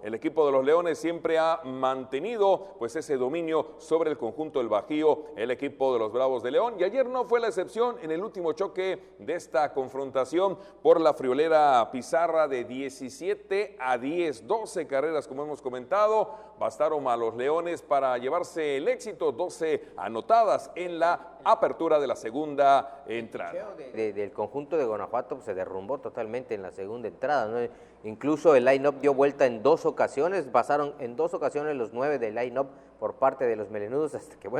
El equipo de los Leones siempre ha mantenido ese dominio sobre el conjunto del Bajío, el equipo de los Bravos de León, y ayer no fue la excepción en el último choque de esta confrontación por la friolera pizarra de 17-10, 12 carreras como hemos comentado, bastaron a los Leones para llevarse el éxito, 12 anotadas en la apertura de la segunda entrada. Del conjunto de Guanajuato se derrumbó totalmente en la segunda entrada, ¿no? Incluso el line-up dio vuelta en 2 ocasiones, pasaron en 2 ocasiones los 9 del line-up por parte de los melenudos, hasta que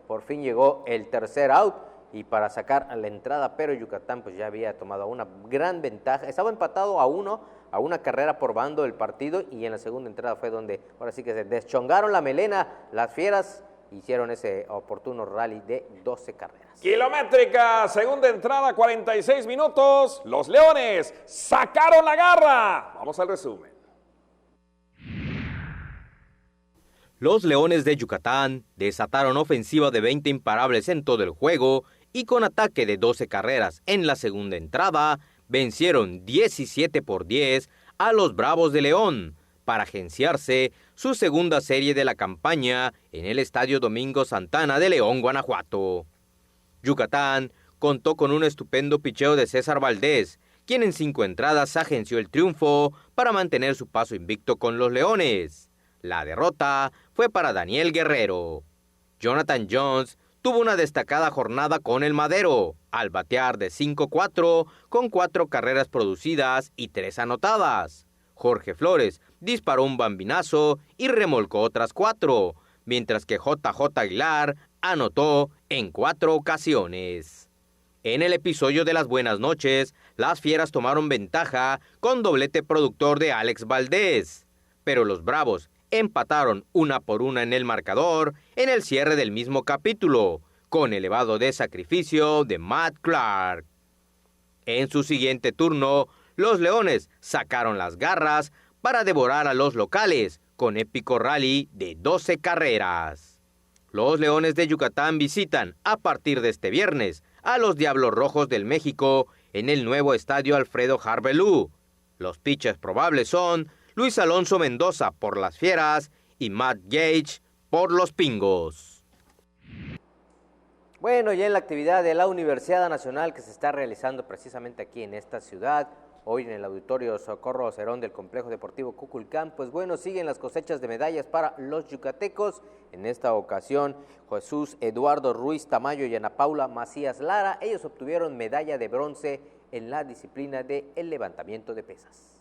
por fin llegó el tercer out y para sacar a la entrada, pero Yucatán ya había tomado una gran ventaja, estaba empatado a una carrera por bando del partido y en la segunda entrada fue donde ahora sí que se deschongaron la melena, las Fieras hicieron ese oportuno rally de 12 carreras. Kilométrica, segunda entrada, 46 minutos, los Leones sacaron la garra. Vamos al resumen. Los Leones de Yucatán desataron ofensiva de 20 imparables en todo el juego y con ataque de 12 carreras en la segunda entrada, vencieron 17-10 a los Bravos de León para agenciarse su segunda serie de la campaña en el Estadio Domingo Santana de León, Guanajuato. Yucatán contó con un estupendo picheo de César Valdés, quien en 5 entradas agenció el triunfo para mantener su paso invicto con los Leones. La derrota fue para Daniel Guerrero. Jonathan Jones tuvo una destacada jornada con el Madero, al batear de 5-4 con 4 carreras producidas y 3 anotadas. Jorge Flores disparó un bambinazo y remolcó otras 4, mientras que JJ Aguilar anotó en 4 ocasiones. En el episodio de las buenas noches, las Fieras tomaron ventaja con doblete productor de Alex Valdés, pero los Bravos empataron 1-1 en el marcador en el cierre del mismo capítulo, con elevado de sacrificio de Matt Clark. En su siguiente turno, los Leones sacaron las garras para devorar a los locales con épico rally de 12 carreras. Los Leones de Yucatán visitan a partir de este viernes a los Diablos Rojos del México en el nuevo estadio Alfredo Harvelú. Los pitchers probables son Luis Alonso Mendoza por las Fieras y Matt Gage por los Pingos. Bueno, ya en la actividad de la Universidad Nacional que se está realizando precisamente aquí en esta ciudad, hoy en el Auditorio Socorro Cerón del Complejo Deportivo Cuculcán, pues bueno, siguen las cosechas de medallas para los yucatecos. En esta ocasión, Jesús Eduardo Ruiz Tamayo y Ana Paula Macías Lara, ellos obtuvieron medalla de bronce en la disciplina de el levantamiento de pesas.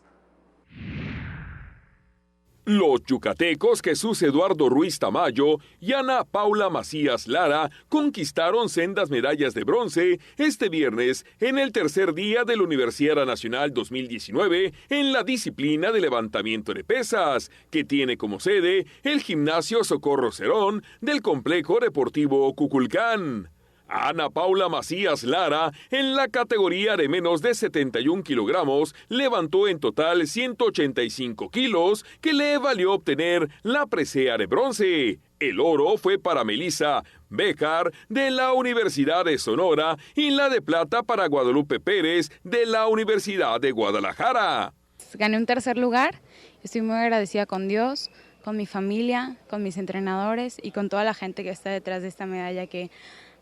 Los yucatecos Jesús Eduardo Ruiz Tamayo y Ana Paula Macías Lara conquistaron sendas medallas de bronce este viernes en el tercer día de la Universidad Nacional 2019 en la disciplina de levantamiento de pesas, que tiene como sede el Gimnasio Socorro Cerón del Complejo Deportivo Cuculcán. Ana Paula Macías Lara, en la categoría de menos de 71 kilogramos, levantó en total 185 kilos, que le valió obtener la presea de bronce. El oro fue para Melissa Bejar, de la Universidad de Sonora, y la de plata para Guadalupe Pérez, de la Universidad de Guadalajara. Gané un tercer lugar, estoy muy agradecida con Dios, con mi familia, con mis entrenadores y con toda la gente que está detrás de esta medalla que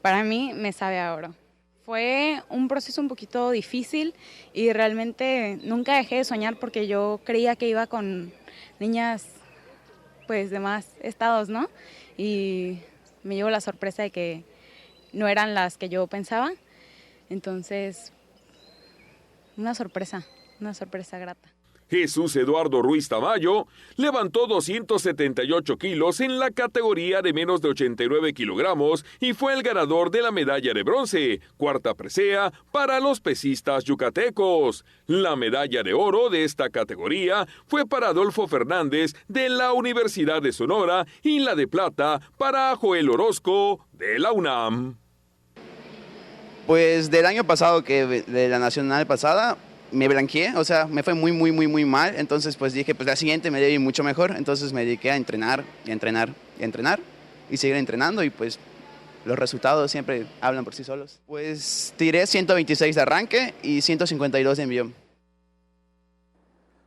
para mí me sabe a oro. Fue un proceso un poquito difícil y realmente nunca dejé de soñar porque yo creía que iba con niñas pues de más estados, ¿no? Y me llevo la sorpresa de que no eran las que yo pensaba. Entonces, una sorpresa grata. Jesús Eduardo Ruiz Tamayo levantó 278 kilos en la categoría de menos de 89 kilogramos y fue el ganador de la medalla de bronce, cuarta presea para los pesistas yucatecos. La medalla de oro de esta categoría fue para Adolfo Fernández de la Universidad de Sonora y la de plata para Joel Orozco de la UNAM. Pues del año pasado, de la nacional pasada, me blanqueé, o sea, me fue muy mal, entonces pues dije, pues la siguiente me debe ir mucho mejor, entonces me dediqué a entrenar y seguir entrenando y pues los resultados siempre hablan por sí solos. Pues tiré 126 de arranque y 152 de envío.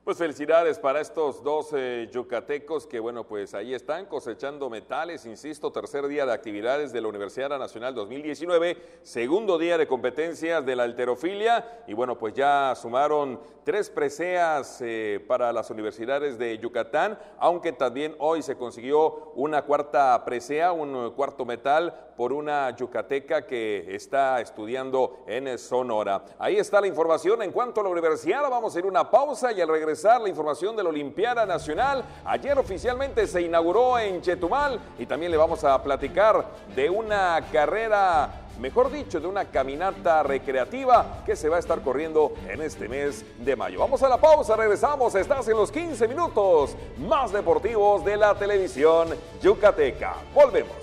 Pues felicidades para estos dos yucatecos que, bueno, pues ahí están cosechando metales, insisto, tercer día de actividades de la Universidad Nacional 2019, segundo día de competencias de la halterofilia y, bueno, pues ya sumaron 3 preseas para las universidades de Yucatán, aunque también hoy se consiguió una cuarta presea, un cuarto metal por una yucateca que está estudiando en Sonora. Ahí está la información en cuanto a la universidad. Vamos a ir a una pausa y al regresar la información de la Olimpiada Nacional. Ayer oficialmente se inauguró en Chetumal y también le vamos a platicar de una carrera, mejor dicho, de una caminata recreativa que se va a estar corriendo en este mes de mayo. Vamos a la pausa, regresamos, estás en los 15 minutos más deportivos de la televisión yucateca. Volvemos.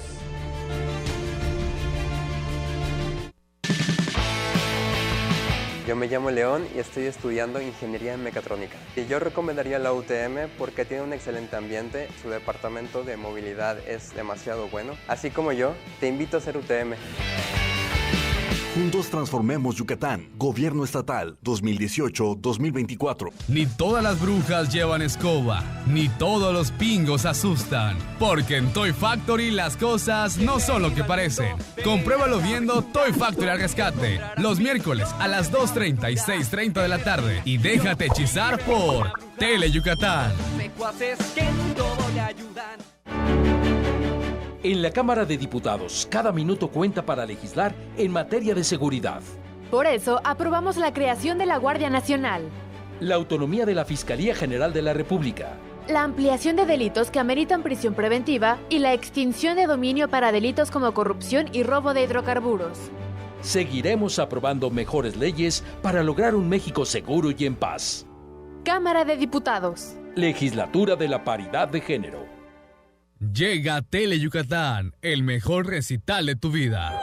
Yo me llamo León y estoy estudiando Ingeniería en Mecatrónica. Y yo recomendaría la UTM porque tiene un excelente ambiente, su departamento de movilidad es demasiado bueno. Así como yo, te invito a hacer UTM. Juntos transformemos Yucatán. Gobierno Estatal 2018-2024. Ni todas las brujas llevan escoba, ni todos los pingos asustan. Porque en Toy Factory las cosas no son lo que parecen. Compruébalo viendo Toy Factory al rescate. Los miércoles a las 2:30 y 6:30 de la tarde. Y déjate hechizar por Tele Yucatán. En la Cámara de Diputados, cada minuto cuenta para legislar en materia de seguridad. Por eso, aprobamos la creación de la Guardia Nacional, La autonomía de la Fiscalía General de la República. la ampliación de delitos que ameritan prisión preventiva y la extinción de dominio para delitos como corrupción y robo de hidrocarburos. Seguiremos aprobando mejores leyes para lograr un México seguro y en paz. Cámara de Diputados. Legislatura de la Paridad de Género. Llega Tele Yucatán, el mejor recital de tu vida.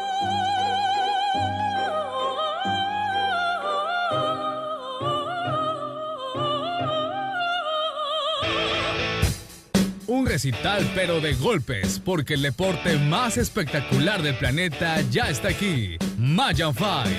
Un recital pero de golpes, porque el deporte más espectacular del planeta ya está aquí. Mayan Fight.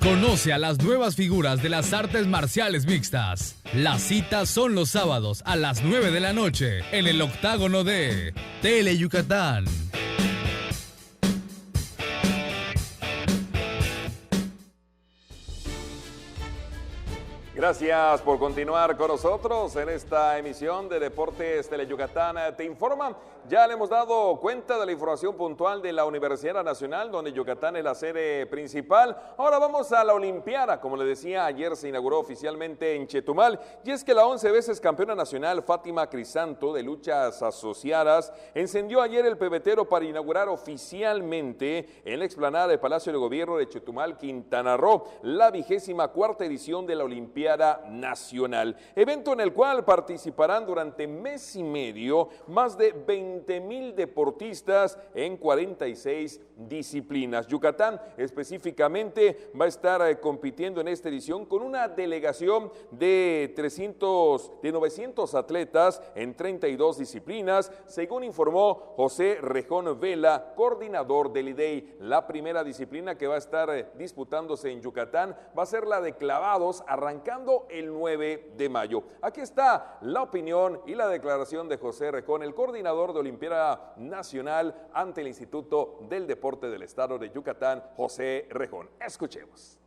Conoce a las nuevas figuras de las artes marciales mixtas. Las citas son los sábados a las 9 de la noche en el octágono de Tele Yucatán. Gracias por continuar con nosotros en esta emisión de Deportes Tele Yucatán Te Informa. Ya le hemos dado cuenta de la información puntual de la Universidad Nacional, donde Yucatán es la sede principal. Ahora vamos a la Olimpiada. Como le decía, ayer se inauguró oficialmente en Chetumal, y es que la 11 veces campeona nacional Fátima Crisanto de luchas asociadas encendió ayer el pebetero para inaugurar oficialmente en la explanada del Palacio de Gobierno de Chetumal, Quintana Roo, la 24ª edición de la Olimpiada Nacional, evento en el cual participarán durante mes y medio más de 20,000 deportistas en 46 disciplinas. Yucatán específicamente va a estar compitiendo en esta edición con una delegación de 900 atletas en 32 disciplinas, según informó José Rejón Vela, coordinador del IDEI. La primera disciplina que va a estar disputándose en Yucatán va a ser la de clavados, arrancando el 9 de mayo. Aquí está la opinión y la declaración de José Rejón, el coordinador de Olimpiada Nacional ante el Instituto del Deporte del Estado de Yucatán, José Rejón. Escuchemos.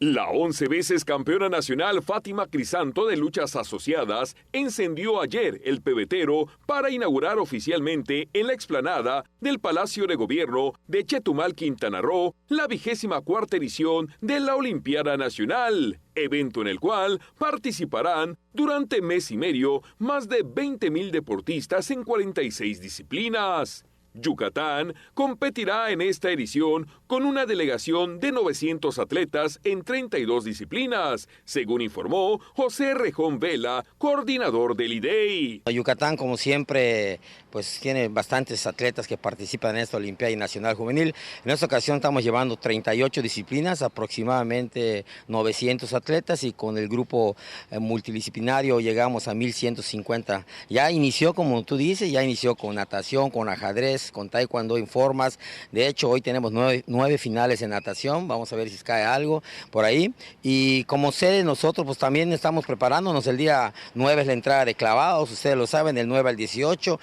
La 11 veces campeona nacional Fátima Crisanto de luchas asociadas encendió ayer el pebetero para inaugurar oficialmente en la explanada del Palacio de Gobierno de Chetumal, Quintana Roo, la 24ª edición de la Olimpiada Nacional, evento en el cual participarán durante mes y medio más de 20,000 deportistas en 46 disciplinas. Yucatán competirá en esta edición con una delegación de 900 atletas en 32 disciplinas, según informó José Rejón Vela, coordinador del IDEI. Yucatán, como siempre, pues tiene bastantes atletas que participan en esta Olimpiada Nacional Juvenil. En esta ocasión estamos llevando 38 disciplinas, aproximadamente 900 atletas, y con el grupo multidisciplinario llegamos a 1,150. Ya inició, como tú dices, ya inició con natación, con ajedrez, con taekwondo en formas. De hecho, hoy tenemos nueve finales en natación. Vamos a ver si cae algo por ahí. Y como sede, nosotros pues también estamos preparándonos. El día 9 es la entrada de clavados, ustedes lo saben, del 9 al 18.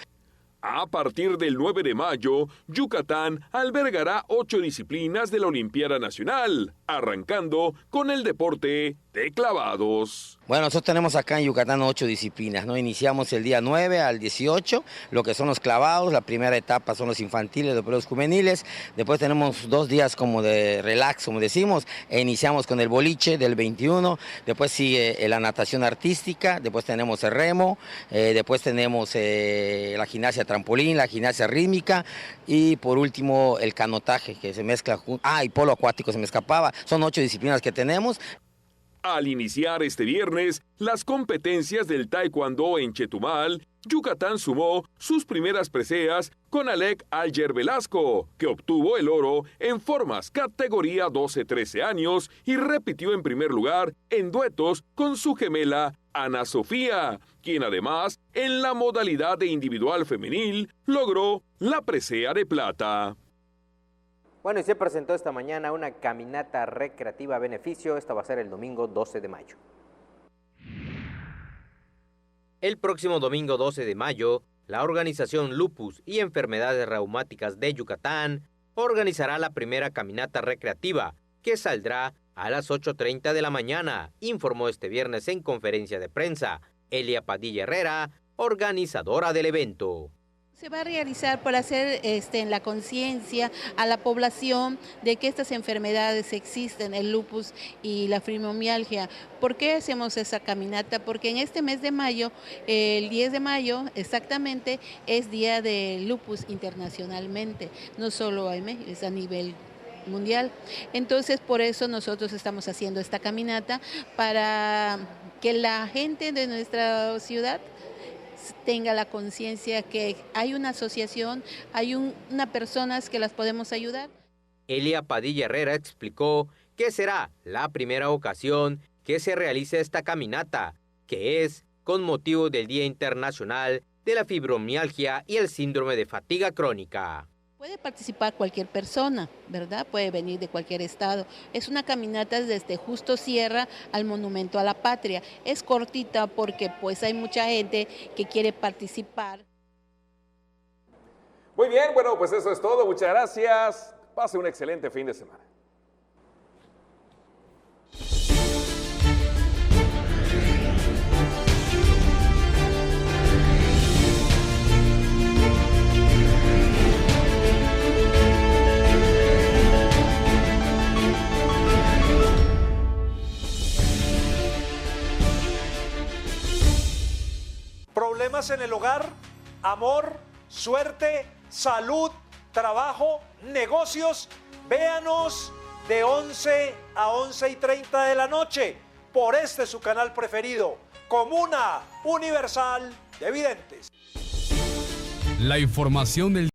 A partir del 9 de mayo, Yucatán albergará 8 disciplinas de la Olimpiada Nacional, arrancando con el deporte de clavados. Bueno, nosotros tenemos acá en Yucatán 8 disciplinas, ¿no? Iniciamos el día 9 al 18, lo que son los clavados. La primera etapa son los infantiles, después los juveniles. Después tenemos 2 días como de relax, como decimos. Iniciamos con el boliche del 21, después sigue la natación artística, después tenemos el remo, después tenemos la gimnasia trampolín, la gimnasia rítmica, y por último el canotaje, que se mezcla y polo acuático se me escapaba. Son 8 disciplinas que tenemos. Al iniciar este viernes las competencias del taekwondo en Chetumal, Yucatán sumó sus primeras preseas con Alec Alger Velasco, que obtuvo el oro en formas categoría 12-13 años y repitió en primer lugar en duetos con su gemela Ana Sofía, quien además en la modalidad de individual femenil logró la presea de plata. Bueno, y se presentó esta mañana una caminata recreativa a beneficio. Esta va a ser el domingo 12 de mayo. El próximo domingo 12 de mayo, la organización Lupus y Enfermedades Reumáticas de Yucatán organizará la primera caminata recreativa, que saldrá a las 8:30 de la mañana, informó este viernes en conferencia de prensa Elia Padilla Herrera, organizadora del evento. Se va a realizar por hacer la conciencia a la población de que estas enfermedades existen, el lupus y la fibromialgia. ¿Por qué hacemos esa caminata? Porque en este mes de mayo, el 10 de mayo exactamente, es Día del Lupus internacionalmente, no solo es a nivel mundial. Entonces, por eso nosotros estamos haciendo esta caminata para que la gente de nuestra ciudad tenga la conciencia que hay una asociación, hay unas personas que las podemos ayudar. Elia Padilla Herrera explicó que será la primera ocasión que se realice esta caminata, que es con motivo del Día Internacional de la Fibromialgia y el Síndrome de Fatiga Crónica. Puede participar cualquier persona, ¿verdad? Puede venir de cualquier estado. Es una caminata desde Justo Sierra al Monumento a la Patria. Es cortita porque pues hay mucha gente que quiere participar. Muy bien, bueno, pues eso es todo. Muchas gracias. Pase un excelente fin de semana. Problemas en el hogar, amor, suerte, salud, trabajo, negocios. Véanos de 11 a 11:30 de la noche por su canal preferido, Comuna Universal de Videntes. La información del